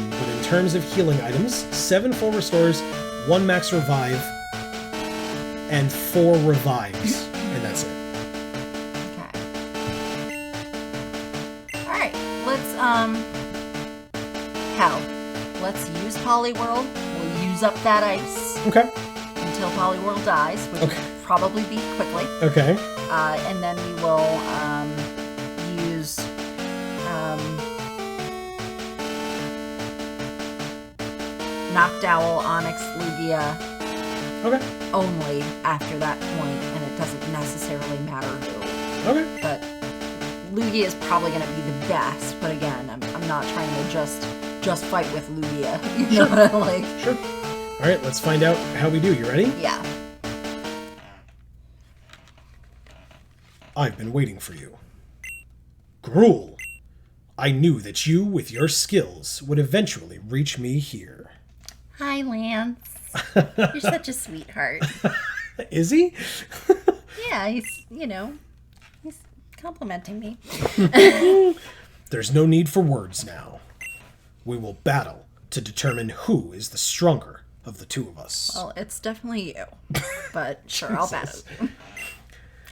But in terms of healing items, 7 full restores, 1 max revive, and 4 revives, and that's it. Okay. Alright, let's, hell, let's use Poliwhirl. We'll use up that ice Okay. until Poliwhirl dies, which Okay. will probably be quickly. Okay. And then we will, use, Noctowl, Onyx, Lugia Okay. only after that point, and it doesn't necessarily matter who. Okay. But Lugia is probably going to be the best. But again, I'm not trying to just fight with Lugia. You know what I like? Sure. All right, let's find out how we do. You ready? Yeah. I've been waiting for you. Gruel. I knew that you, with your skills, would eventually reach me here. Hi, Lance. You're such a sweetheart. Is he? Yeah, he's complimenting me. There's no need for words now. We will battle to determine who is the stronger of the two of us. Well, it's definitely you. But sure, I'll battle.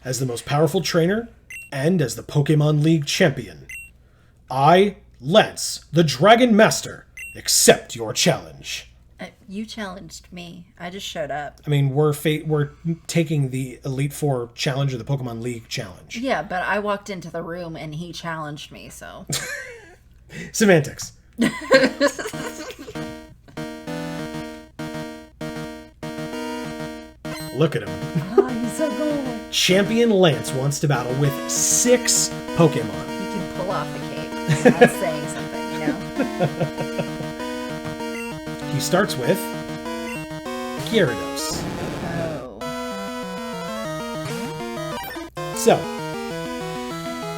As the most powerful trainer and as the Pokemon League champion, I, Lance, the Dragon Master, accept your challenge. You challenged me. I just showed up. I mean, we're taking the Elite Four challenge or the Pokemon League challenge. Yeah, but I walked into the room and he challenged me, so. Semantics. Look at him. Oh, he's so cool. Champion Lance wants to battle with 6 Pokemon. He can pull off a cape. That's saying something, you know? He starts with Gyarados. Oh. So,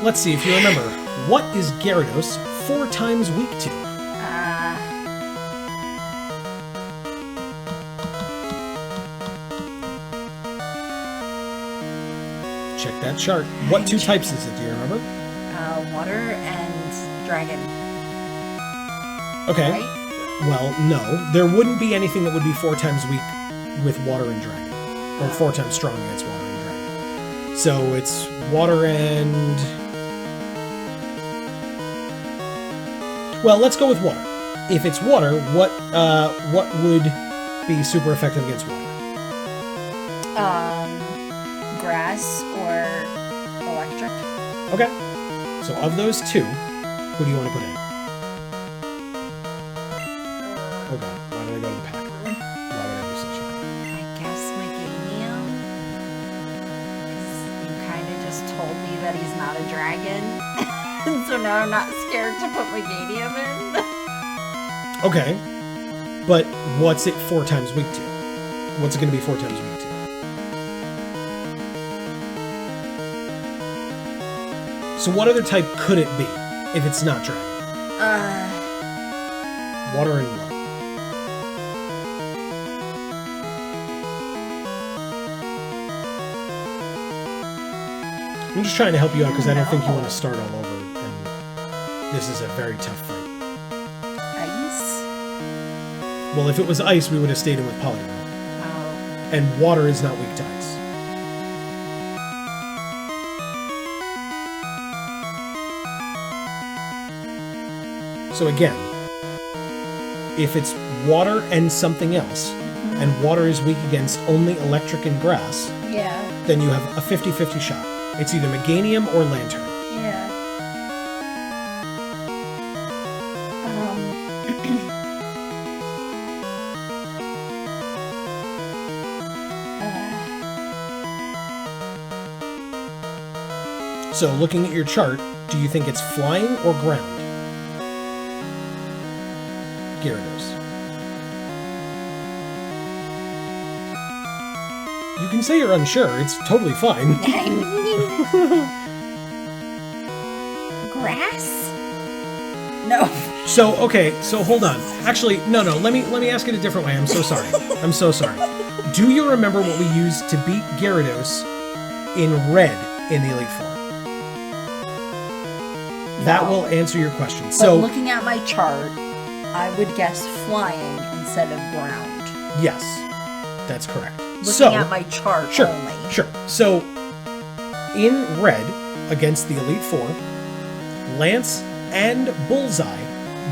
let's see if you remember. What is Gyarados 4 times weak to? Check that chart. What 2 types is it? Do you remember? Water and dragon. Okay. Right? Well, no. There wouldn't be anything that would be 4 times weak with water and dragon. Or 4 times strong against water and dragon. So it's water and... Well, let's go with water. If it's water, what would be super effective against water? Grass or electric. Okay. So of those 2, who do you want to put in? Okay. Why did I go to the pack? Why would I do such a thing? I guess Meganium. Because you kind of just told me that he's not a dragon. So now I'm not scared to put Meganium in. Okay. But what's it 4 times weak to? What's it going to be 4 times weak to? So what other type could it be if it's not dragon? Water and what? I'm just trying to help you out because I don't think you want to start all over, and this is a very tough fight. Ice? Well, if it was ice, we would have stayed in with Poliwhirl. Oh. And water is not weak to ice. So again, if it's water and something else, and water is weak against only electric and grass, Yeah. then you have a 50-50 shot. It's either Meganium or Lantern. Yeah. So looking at your chart, do you think it's flying or ground? Gyarados. You can say you're unsure, it's totally fine. Grass? No. So, okay, so hold on. Actually, no, let me ask it a different way. I'm so sorry. I'm so sorry. Do you remember what we used to beat Gyarados in red in the Elite Four? That will answer your question. So, but looking at my chart, I would guess flying instead of ground. yes, that's correct. Looking at my chart only. Sure. So, in red, against the Elite Four, Lance and Bullseye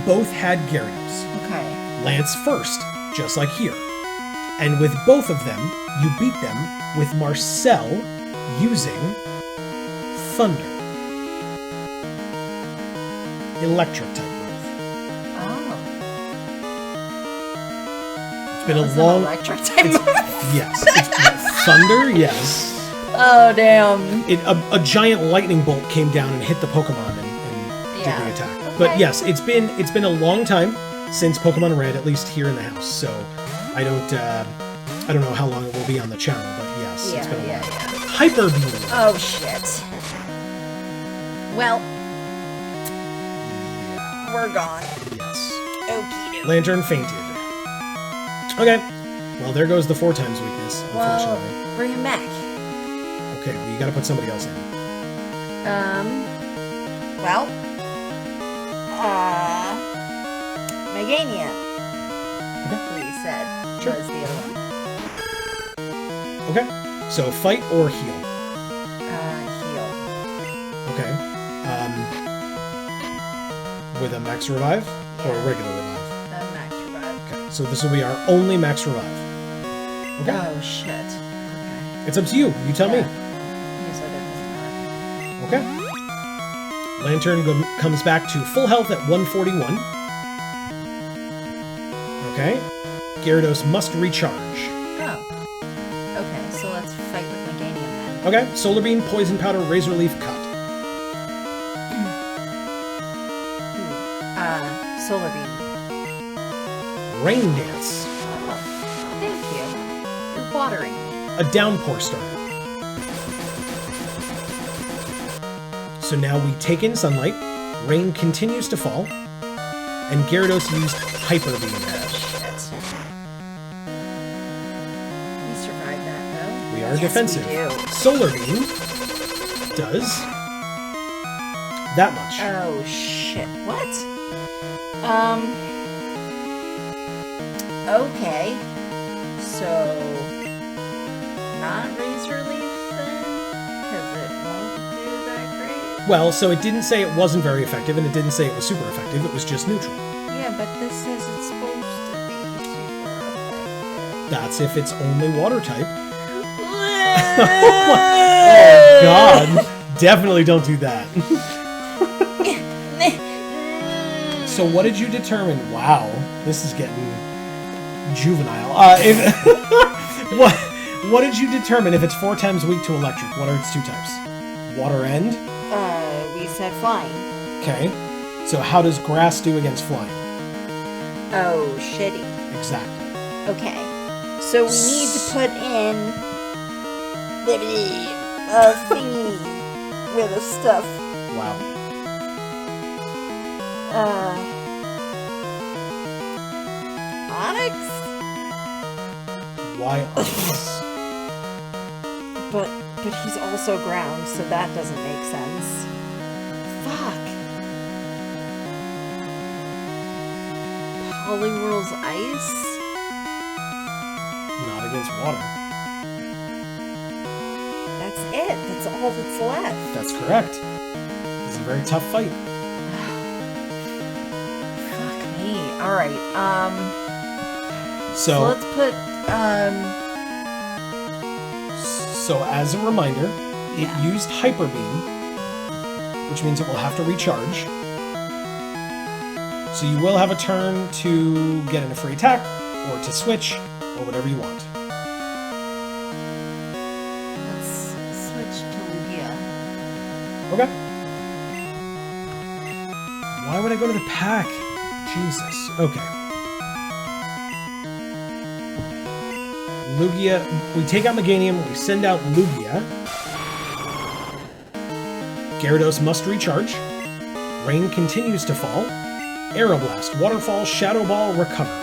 both had Gyarados. Okay. Lance first, just like here. And with both of them, you beat them with Marcel using Thunder. Electric type move. Oh. It's been a That's long... an electric type move. Yes. Thunder, yes. Oh, damn. A giant lightning bolt came down and hit the Pokemon and did the attack. Okay. But yes, it's been a long time since Pokemon Red, at least here in the house. So I don't know how long it will be on the channel, but yes, it's been a while. Yeah. Hyper Beam. Oh shit. Well, we're gone. Yes. Okie doke. Lantern fainted. Okay. Well, there goes the 4 times weakness, Well, unfortunately. bring him back. Okay, well, you gotta put somebody else in. Well, Meganium. Okay. We said Sure. was the other one. Okay, so fight or heal. Heal. Okay. With a max revive or a regular revive? Max revive. Okay, so this will be our only max revive. Okay. Oh shit. Okay. It's up to you. You tell me. You said it doesn't matter. Okay. Lantern comes back to full health at 141. Okay. Gyarados must recharge. Oh. Okay, so let's fight with Meganium then. Okay. Solar Beam, Poison Powder, Razor Leaf, Cut. Solar Beam. Rain Dance. Oh, thank you. You're watering me. A Downpour Starter. So now we take in sunlight, rain continues to fall, and Gyarados used Hyper Beam. Oh, shit. We survived that, though. We are Yes, defensive. we do. Solar Beam does that much. Oh, shit. What? Okay. So, not Razor Leaf then? Because it won't do that great? Well, so it didn't say it wasn't very effective, and it didn't say it was super effective, it was just neutral. Yeah, but this says it's supposed to be super effective. That's if it's only water type. Oh, God. Definitely don't do that. So what did you determine? Wow, this is getting juvenile. What did you determine if it's 4 times weak to electric? What are its 2 types? Water and? We said flying. Okay. So how does grass do against flying? Oh, shitty. Exactly. Okay. So we need to put in the thingy with the stuff. Wow. Onyx? Why Onyx? But he's also ground, so that doesn't make sense. Fuck. Poliwhirl's ice? Not against water. That's it. That's all that's left. That's correct. It's a very tough fight. Fuck me. Alright, So let's put, So as a reminder, it used Hyper Beam, which means it will have to recharge. So you will have a turn to get in a free attack, or to switch, or whatever you want. let's switch to Lugia. Okay. Why would I go to the pack? Jesus. Okay. Lugia. We take out Meganium, we send out Lugia. Gyarados must recharge. Rain continues to fall. Aeroblast, Waterfall, Shadow Ball, recover.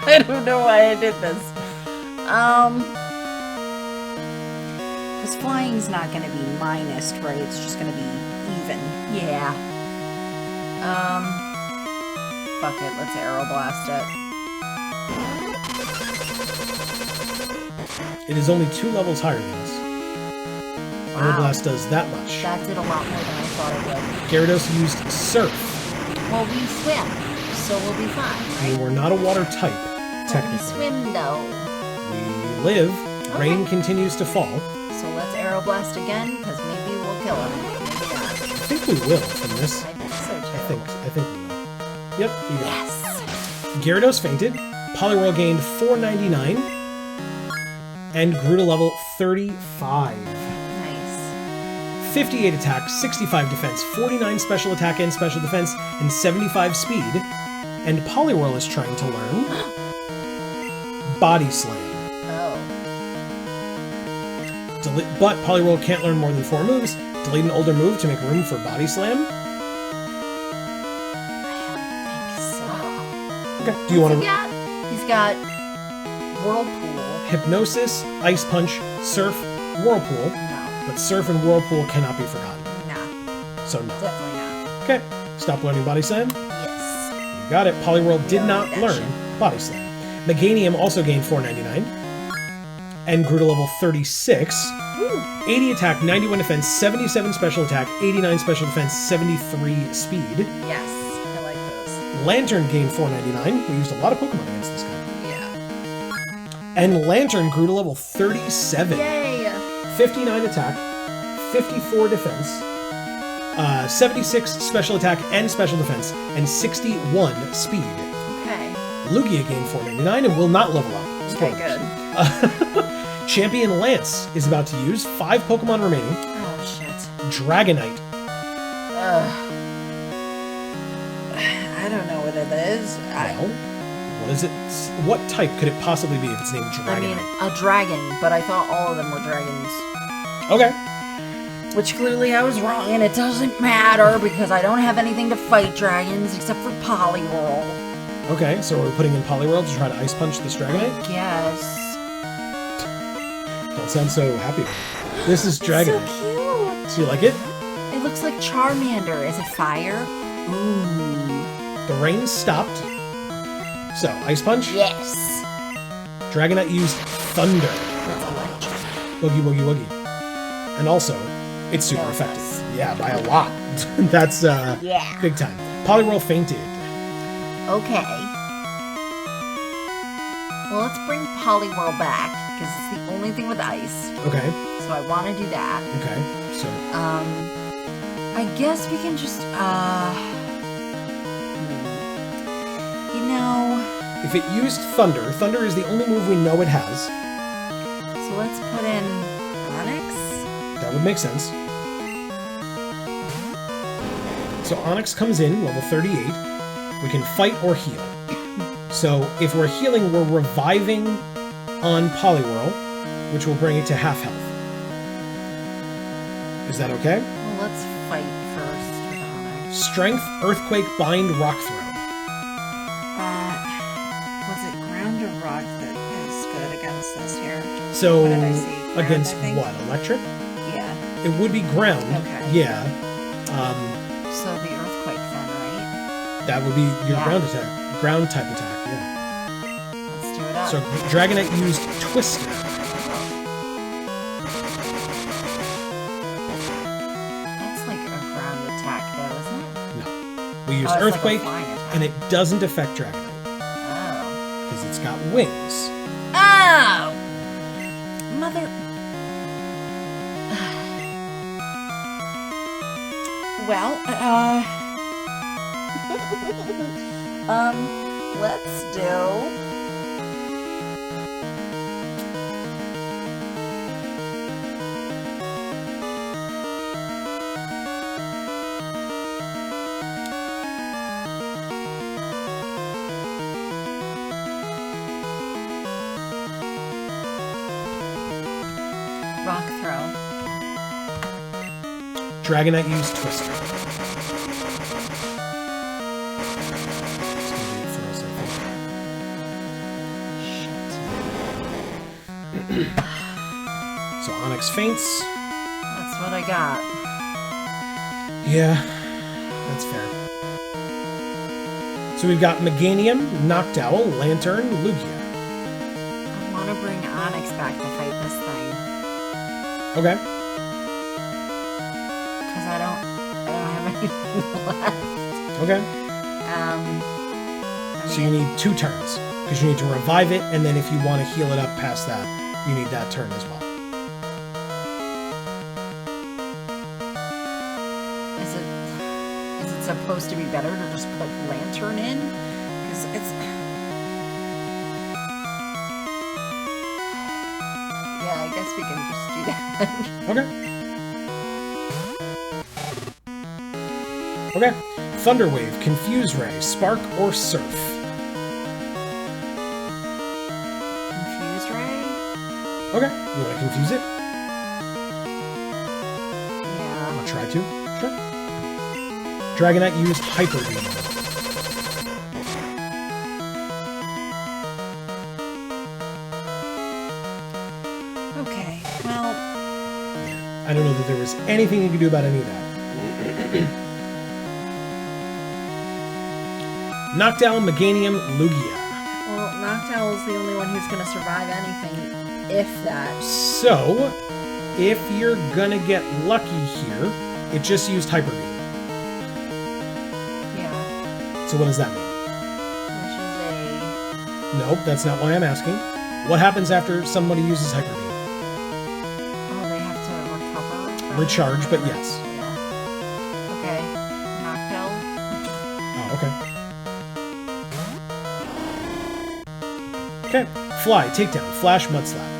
I don't know why I did this. Because flying's not going to be minus, right? It's just going to be even. Yeah. Fuck it. Let's Aeroblast it. It is only 2 levels higher than us. Wow. Aeroblast does that much. That did a lot more than I thought it would. Gyarados used Surf. Well, we swim, so we'll be fine, I right? mean, we're not a water type, We technically. swim, though. We live. Okay. Rain continues to fall. So let's Aeroblast again, because maybe we'll kill him. Maybe not. I think we will from this. I think so, too. I think we will. Yep, you got Yes! it. Gyarados fainted. Poliwhirl gained 499 and grew to level 35. Nice. 58 attack, 65 defense, 49 special attack and special defense, and 75 speed. And Poliwhirl is trying to learn Body Slam. Oh. But Poliwhirl can't learn more than 4 moves. Delete an older move to make room for Body Slam. I Okay. Do you want to... He's got Whirlpool. Hypnosis, Ice Punch, Surf, Whirlpool. No. But Surf and Whirlpool cannot be forgotten. Nah. So no. Definitely not. Okay. Stop learning Body Slam. Yes. You got it. Poliwhirl did not that learn Body Slam. Meganium also gained 499. And grew to level 36. Woo. 80 attack, 91 defense, 77 special attack, 89 special defense, 73 speed. Yes. I like those. Lantern gained 499. We used a lot of Pokemon against this guy. Yeah. And Lantern grew to level 37. Yay! 59 attack, 54 defense, 76 special attack and special defense, and 61 speed. Okay. Lugia gained 499 and will not level up. Okay, good. Champion Lance is about to use 5 Pokemon remaining. Oh, shit. Dragonite. I don't know what it is. Well, what is it? What type could it possibly be if it's named Dragonite? I mean, a dragon, but I thought all of them were dragons. Okay. Which clearly I was wrong, and it doesn't matter because I don't have anything to fight dragons except for Poliwhirl. Okay, so we're putting in Poliwhirl to try to Ice Punch this Dragonite? Yes. Don't sound so happy. This is Dragonite. It's so cute. Do you like it? It looks like Charmander. Is it fire? Ooh. The rain stopped. So, Ice Punch. Yes. Dragonite used Thunder. That's electric. Boogie, boogie, woogie. And also, it's super No, effective. yes. Yeah, by a lot. That's Yeah. big time. Poliwhirl fainted. Okay. Well, let's bring Poliwhirl back because it's the only thing with ice. Okay, So I want to do that. okay. So, I guess we can just, you know, if it used Thunder, Thunder is the only move we know it has. so let's put in Onyx. That would make sense. So Onyx comes in, level 38. We can fight or heal. So if we're healing, we're reviving on Poliwhirl, which will bring it to half health. Is that okay? Well, let's fight first with Onyx. Strength, Earthquake, Bind, Rock Throw. Was it ground or rock that is good against this here? So What did I see? Ground, against I think? what? Electric? Yeah. It would be ground. Okay. Yeah. So the earthquake then, right? That would be your Yeah. ground attack. Ground type attack, yeah. Let's do it up. So Dragonite used Twister. That's like a ground attack though, isn't it? No. We used Oh, it's Earthquake, like a flying attack. and it doesn't affect Dragonite. Oh. Because it's got wings. Oh! Mother... Well, let's do... Rock throw. Dragonite used Twister. So Onyx faints. That's what I got. Yeah, that's fair. So we've got Meganium, Noctowl, Lantern, Lugia. I want to bring Onyx back to fight this thing. Okay. Because I don't have anything left. Okay. I So you need 2 turns. Because you need to revive it, and then if you want to heal it up past that, you need that turn as well. Is it supposed to be better to just put Lantern in? Because it's... Yeah, I guess we can just do that. Okay. Okay. Thunder Wave, Confuse Ray, Spark, or Surf. Confuse Ray? Okay. You want to confuse it? try to. Sure. Dragonite used Hyper Beam. Okay, well, I don't know that there was anything you could do about any of that. Noctowl, Meganium, Lugia. Well, Noctowl is the only one who's going to survive anything, if that. So, if you're gonna get lucky here, it just used Hyper Beam. Yeah. So what does that mean? Which is Nope, that's not why I'm asking. What happens after somebody uses Hyper Beam? oh, they have to recover? from Recharge, it? but yes. Yeah. Okay. Noctowl. Oh, okay. Okay, Fly, Takedown, Flash, Mudslap.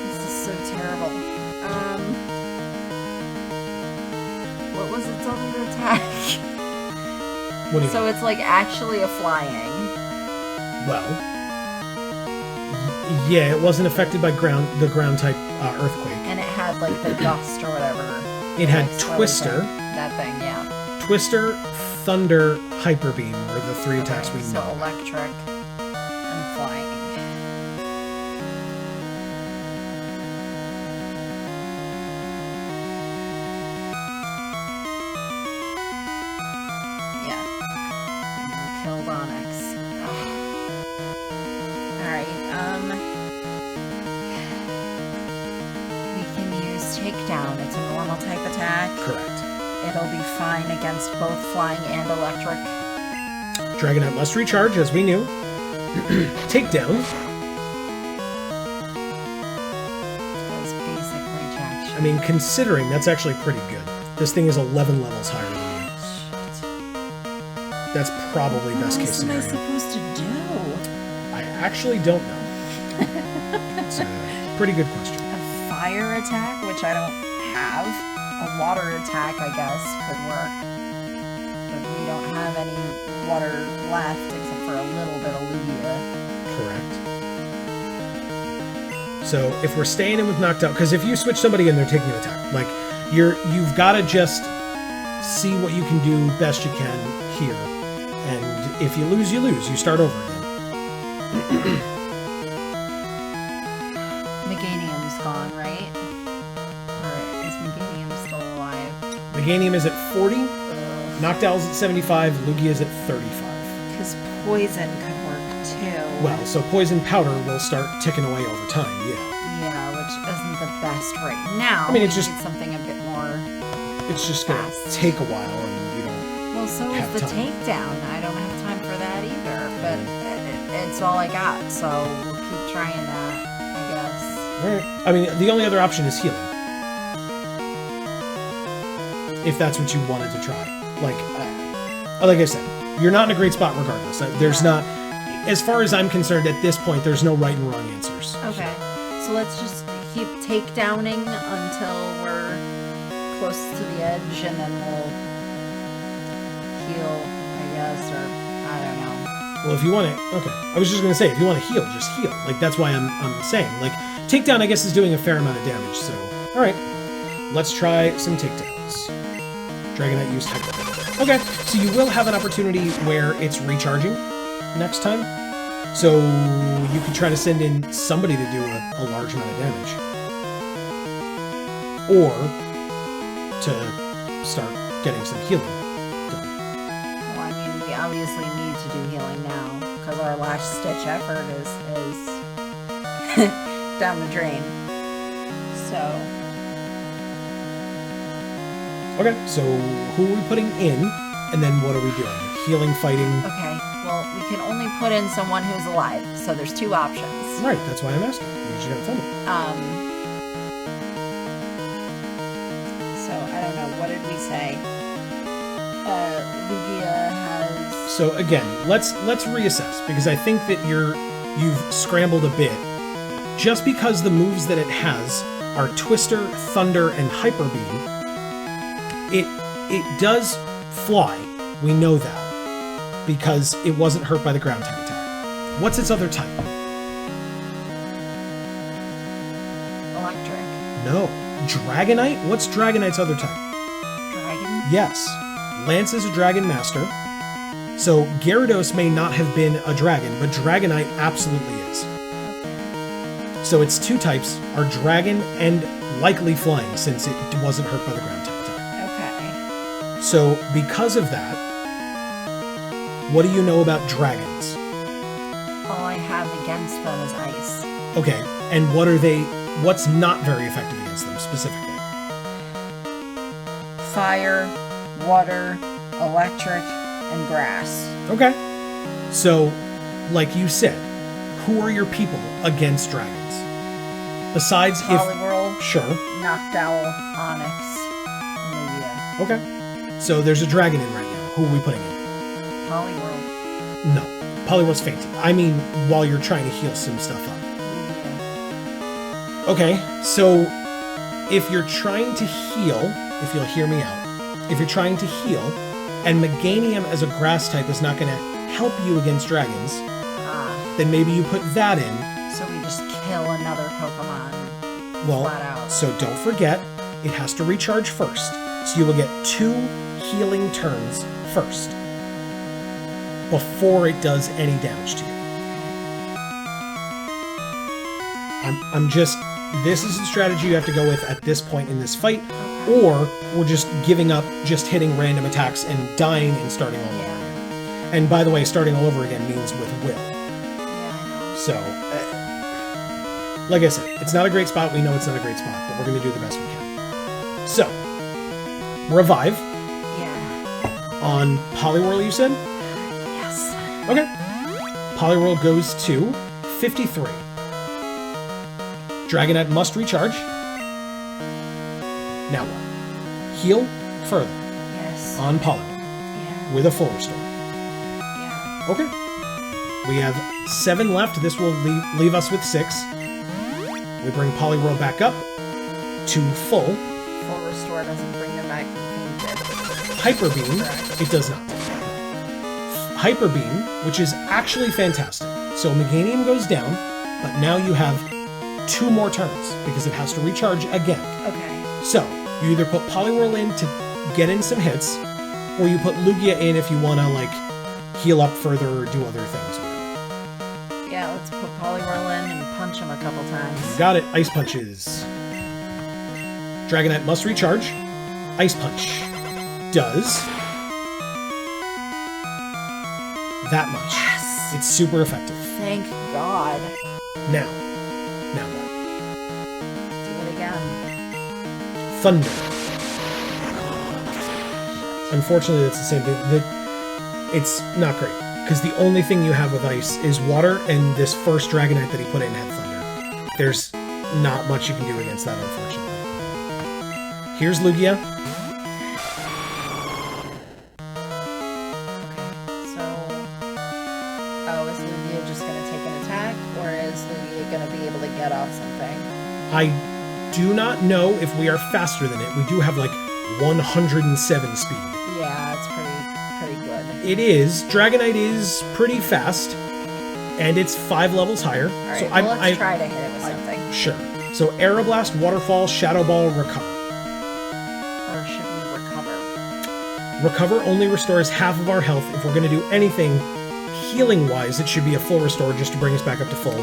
This is so terrible. What was its other attack? What do you So it's like actually a flying. Well, yeah, it wasn't affected by the ground type earthquake. And it had like the gust or whatever. It had Like, swelling Twister, thing. That thing, yeah. Twister, Thunder, Hyper Beam were the three attacks we So know. electric and flying. Yeah. And we killed Onyx. Ugh. Alright, we can use Takedown. It's a normal type attack. Correct. It'll be fine against both flying and electric. Dragonite must recharge, as we knew. Takedown. It's basically jack shit. I mean, considering that's actually pretty good. This thing is 11 levels higher than you. That's probably best case What am I scenario. supposed to do? I actually don't know. It's a pretty good question. A fire attack, which I don't have. A water attack, I guess, could work. But we don't have any water left except for a little bit of Lugia. Correct. So if we're staying in with Knocked Out, because if you switch somebody in, they're taking an attack. Like you've got to just see what you can do best you can here. And if you lose, you lose. You start over again. Meganium's gone, right? Or is Meganium still alive? Meganium is at 40. Ugh. Noctowl's at 75. Lugia's at 35. Because poison could work too. Well, so poison powder will start ticking away over time, yeah. Yeah, which isn't the best right now. I mean, We it's just- need something a bit more. It's just going to Fast. take a while, and you don't... Well, so is Have the time. takedown. I don't have time for that either. But it's all I got, so we'll keep trying that, I guess. Alright. I mean, the only other option is healing. If that's what you wanted to try. Like I said, you're not in a great spot regardless. There's Yeah. not... As far as I'm concerned, at this point, there's no right and wrong answers. Okay, so let's just keep takedowning until we're close to the edge, and then we'll heal, I guess, or I don't know. Well, if you want to... Okay. I was just going to say, if you want to heal, just heal. Like, that's why I'm saying. Like, takedown, I guess, is doing a fair amount of damage, so... Alright. Let's try some takedowns. Dragonite used Hyper. Okay, so you will have an opportunity where it's recharging next time. So you could try to send in somebody to do a large amount of damage. Or to start getting some healing done. Well, I mean, we obviously need to do healing now, because our last ditch effort is down the drain. So, Okay, so who are we putting in, and then what are we doing? Healing, fighting... okay, well, we can only put in someone who's alive, so there's two options. Right, that's why I'm asking. You just gotta tell me. So, I don't know, what did we say? Lugia has... So again, let's reassess, because I think that you've scrambled a bit. Just because the moves that it has are Twister, Thunder, and Hyper Beam, it does fly. We know that. Because it wasn't hurt by the ground type attack. What's its other type? Electric. No. Dragonite? What's Dragonite's other type? Dragon? Yes. Lance is a dragon master. So Gyarados may not have been a dragon, but Dragonite absolutely is. So its two types are dragon and likely flying, since it wasn't hurt by the ground type attack. Okay. So because of that, what do you know about dragons? All I have against them is ice. Okay, and what's not very effective against them specifically? Fire, water, electric, and grass. Okay. So, like you said, who are your people against dragons? Besides Poliwhirl, Sure. Noctowl, Onyx, and Lugia. Okay. So there's a dragon in right now. Who are we putting in? Poliwhirl, No. Poliwhirl's fainting. I mean, while you're trying to heal some stuff up. Lugia. Okay, so if you're trying to heal, if you'll hear me out, if you're trying to heal, and Meganium as a grass type is not going to help you against dragons, then maybe you put that in. So we just kill another Pokemon flat out. So don't forget, it has to recharge first. So you will get 2 healing turns first, before it does any damage to you. This is the strategy you have to go with at this point in this fight, or we're just giving up, just hitting random attacks and dying and starting all over again. And by the way, starting all over again means with will. Yeah, I know. So, like I said, it's not a great spot. We know it's not a great spot, but we're going to do the best we can. So, revive Yeah. on Poliwhirl, you said? Yes. Okay. Poliwhirl goes to 53. Dragonite must recharge. Now what? Heal further Yes. on Poliwhirl Yeah. with a full restore. Yeah. Okay. We have 7 left. This will leave us with 6. We bring Poliwhirl back up to full. Full restore doesn't bring them back painted. Hyper Beam, Correct. it does not. Hyper Beam, which is actually fantastic. So Meganium goes down, but now you have 2 more turns because it has to recharge again. Okay. So you either put Poliwhirl in to get in some hits, or you put Lugia in if you want to like heal up further or do other things. Yeah, let's put Poliwhirl in and punch him a couple times. Got it. Ice Punches. Dragonite must recharge. Ice Punch does that much. Yes! It's super effective. Thank God. Now what? Do it again. Thunder. Unfortunately, that's the same thing. It's not great, because the only thing you have with ice is water, and this first Dragonite that he put in had thunder. There's not much you can do against that, unfortunately. Here's Lugia. Is Lugia just going to take an attack, or is Lugia going to be able to get off something? I do not know if we are faster than it. We do have like 107 speed. Yeah, it's pretty good. It is. Dragonite is pretty fast, and it's 5 levels higher. Alright, So well, let's try to hit it with something. Sure. So Aeroblast, Waterfall, Shadow Ball, Recover. Or should we recover? Recover only restores half of our health. If we're going to do anything healing-wise, it should be a full restore just to bring us back up to full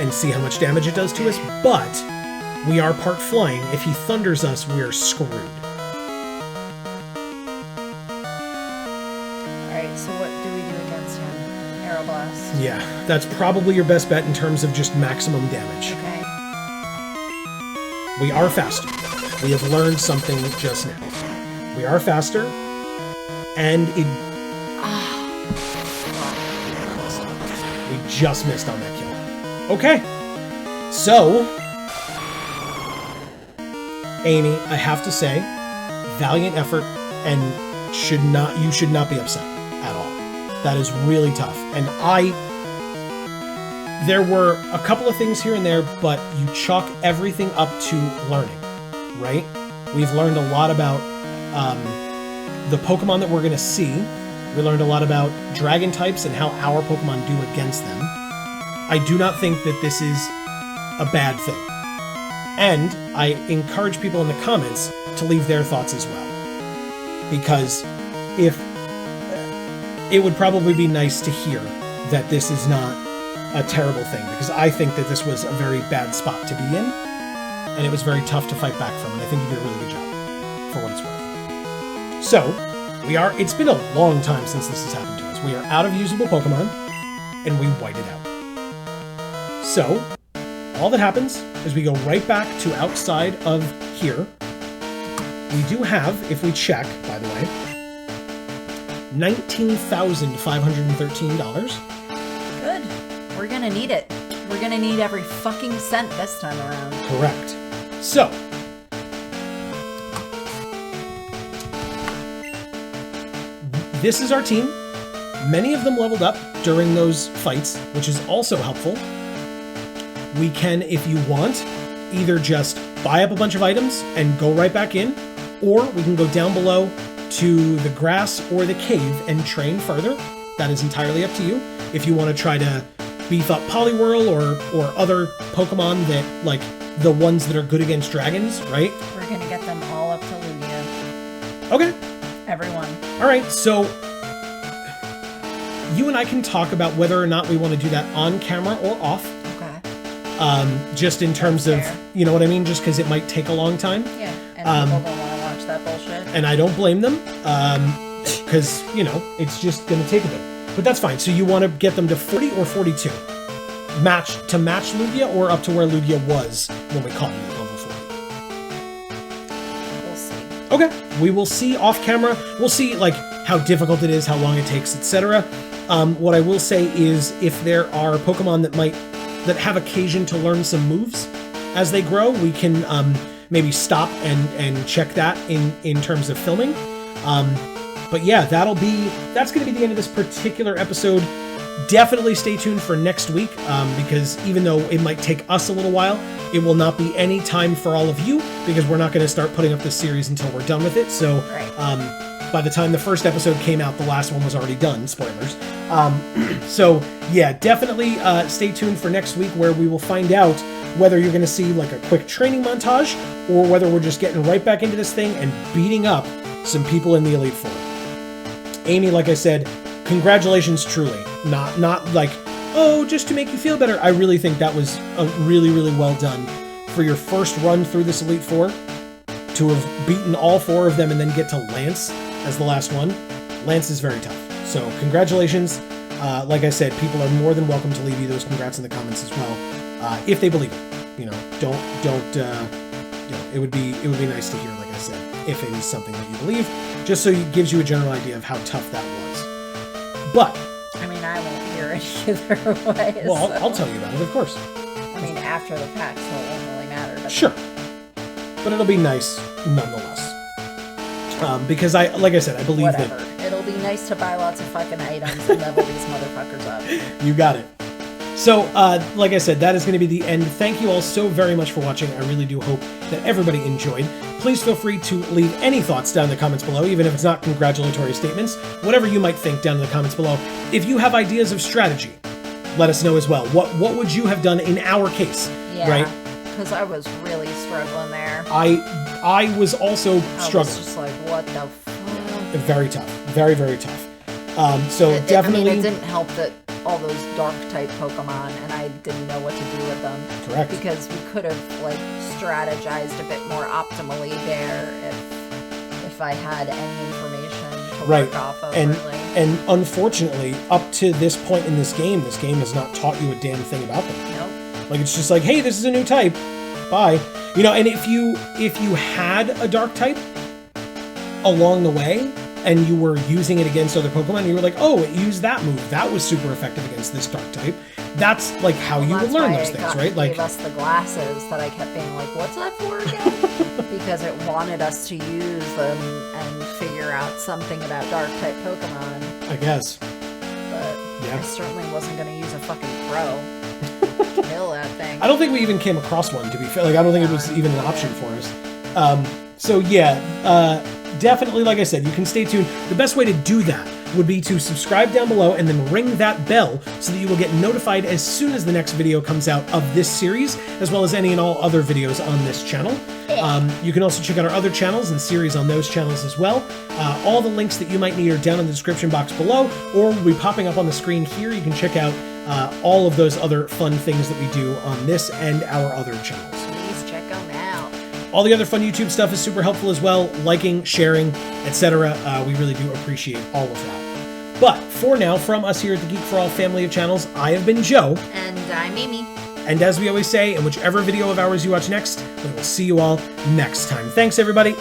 and see how much damage it does to us. But we are part flying. If he thunders us, we're screwed. Alright, so what do we do against him? Aeroblast. Yeah, that's probably your best bet in terms of just maximum damage. Okay. We are faster. We have learned something just now. We are faster, and it... We just missed on that kill. Okay. So, Amy, I have to say, valiant effort, and you should not be upset at all. That is really tough. And there were a couple of things here and there, but you chalk everything up to learning, right? We've learned a lot about the Pokemon that we're going to see. We learned a lot about dragon types and how our Pokemon do against them. I do not think that this is a bad thing. And I encourage people in the comments to leave their thoughts as well. Because it would probably be nice to hear that this is not a terrible thing, because I think that this was a very bad spot to be in, and it was very tough to fight back from, and I think you did a really good job, for what it's worth. So, it's been a long time since this has happened to us. We are out of usable Pokemon, and we white it out. So, all that happens is we go right back to outside of here. We do have, if we check, by the way, $19,513. Good. We're gonna need it. We're gonna need every fucking cent this time around. Correct. So, this is our team. Many of them leveled up during those fights, which is also helpful. We can, if you want, either just buy up a bunch of items and go right back in, or we can go down below to the grass or the cave and train further. That is entirely up to you. If you want to try to beef up Poliwhirl or other Pokemon that, like, the ones that are good against dragons, right? We're gonna get them all up to Lugia. Okay. Everyone. All right, so you and I can talk about whether or not we want to do that on camera or off. Okay. Just in terms of, fair. you know what I mean? Just because it might take a long time. Yeah, and people don't want to watch that bullshit. And I don't blame them, because, you know, it's just going to take a bit. But that's fine. So you want to get them to 40 or 42? Match Lugia, or up to where Lugia was when we caught him at level 40? We'll see. Okay, we will see off camera. We'll see, like, how difficult it is, how long it takes, etc. What I will say is, if there are Pokemon that have occasion to learn some moves as they grow, we can maybe stop and check that in terms of filming. But yeah, that's going to be the end of this particular episode. Definitely stay tuned for next week, because even though it might take us a little while, it will not be any time for all of you, because we're not going to start putting up this series until we're done with it. So by the time the first episode came out, the last one was already done. Spoilers. So yeah, definitely stay tuned for next week, where we will find out whether you're going to see like a quick training montage, or whether we're just getting right back into this thing and beating up some people in the Elite Four. Amy, like I said, congratulations, truly. Not like, oh, just to make you feel better. I really think that was a really, really well done for your first run through this Elite Four. To have beaten all 4 of them and then get to Lance as the last one. Lance is very tough. So congratulations. Like I said, people are more than welcome to leave you those congrats in the comments as well, if they believe it. You know, don't. You know, it would be nice to hear, like I said, if it is something that you believe, just so it gives you a general idea of how tough that was. But I mean, I won't hear it either way. Well, so. I'll tell you about it, of course. I mean, after the fact, so it won't really matter. But Sure. But it'll be nice nonetheless. Because like I said, I believe whatever. It'll be nice to buy lots of fucking items and level these motherfuckers up. You got it. So, like I said, that is going to be the end. Thank you all so very much for watching. I really do hope that everybody enjoyed. Please feel free to leave any thoughts down in the comments below, even if it's not congratulatory statements. Whatever you might think down in the comments below. If you have ideas of strategy, let us know as well. What would you have done in our case? Yeah, right? Because I was really struggling there. I was also struggling. I was just like, what the fuck? Very tough. Very, very tough. So definitely... I mean, it didn't help that all those dark type Pokemon, and I didn't know what to do with them. Correct. Because we could have like strategized a bit more optimally there if I had any information to work off of. And unfortunately, up to this point in this game has not taught you a damn thing about them. Nope. Like, it's just like, hey, this is a new type. Bye. You know, and if you had a dark type along the way, and you were using it against other Pokemon, and you were like, oh, it used that move. That was super effective against this dark type. That's like how you would learn those things, right? Like, gave us the glasses that I kept being like, what's that for again? Because it wanted us to use them and figure out something about dark type Pokemon. I guess. But yeah. I certainly wasn't going to use a fucking crow. Kill that thing. I don't think we even came across one, to be fair. Like, I don't think it was even an option for us. So yeah, definitely, like I said, you can stay tuned. The best way to do that would be to subscribe down below and then ring that bell so that you will get notified as soon as the next video comes out of this series, as well as any and all other videos on this channel. You can also check out our other channels and series on those channels as well. All the links that you might need are down in the description box below, or will be popping up on the screen here. You can check out all of those other fun things that we do on this and our other channels. Please check them out. All the other fun YouTube stuff is super helpful as well, liking, sharing, etc. We really do appreciate all of that. But for now, from us here at the Geek for All family of channels, I have been Joe. And I'm Amy. And as we always say, in whichever video of ours you watch next, we will see you all next time. Thanks, everybody.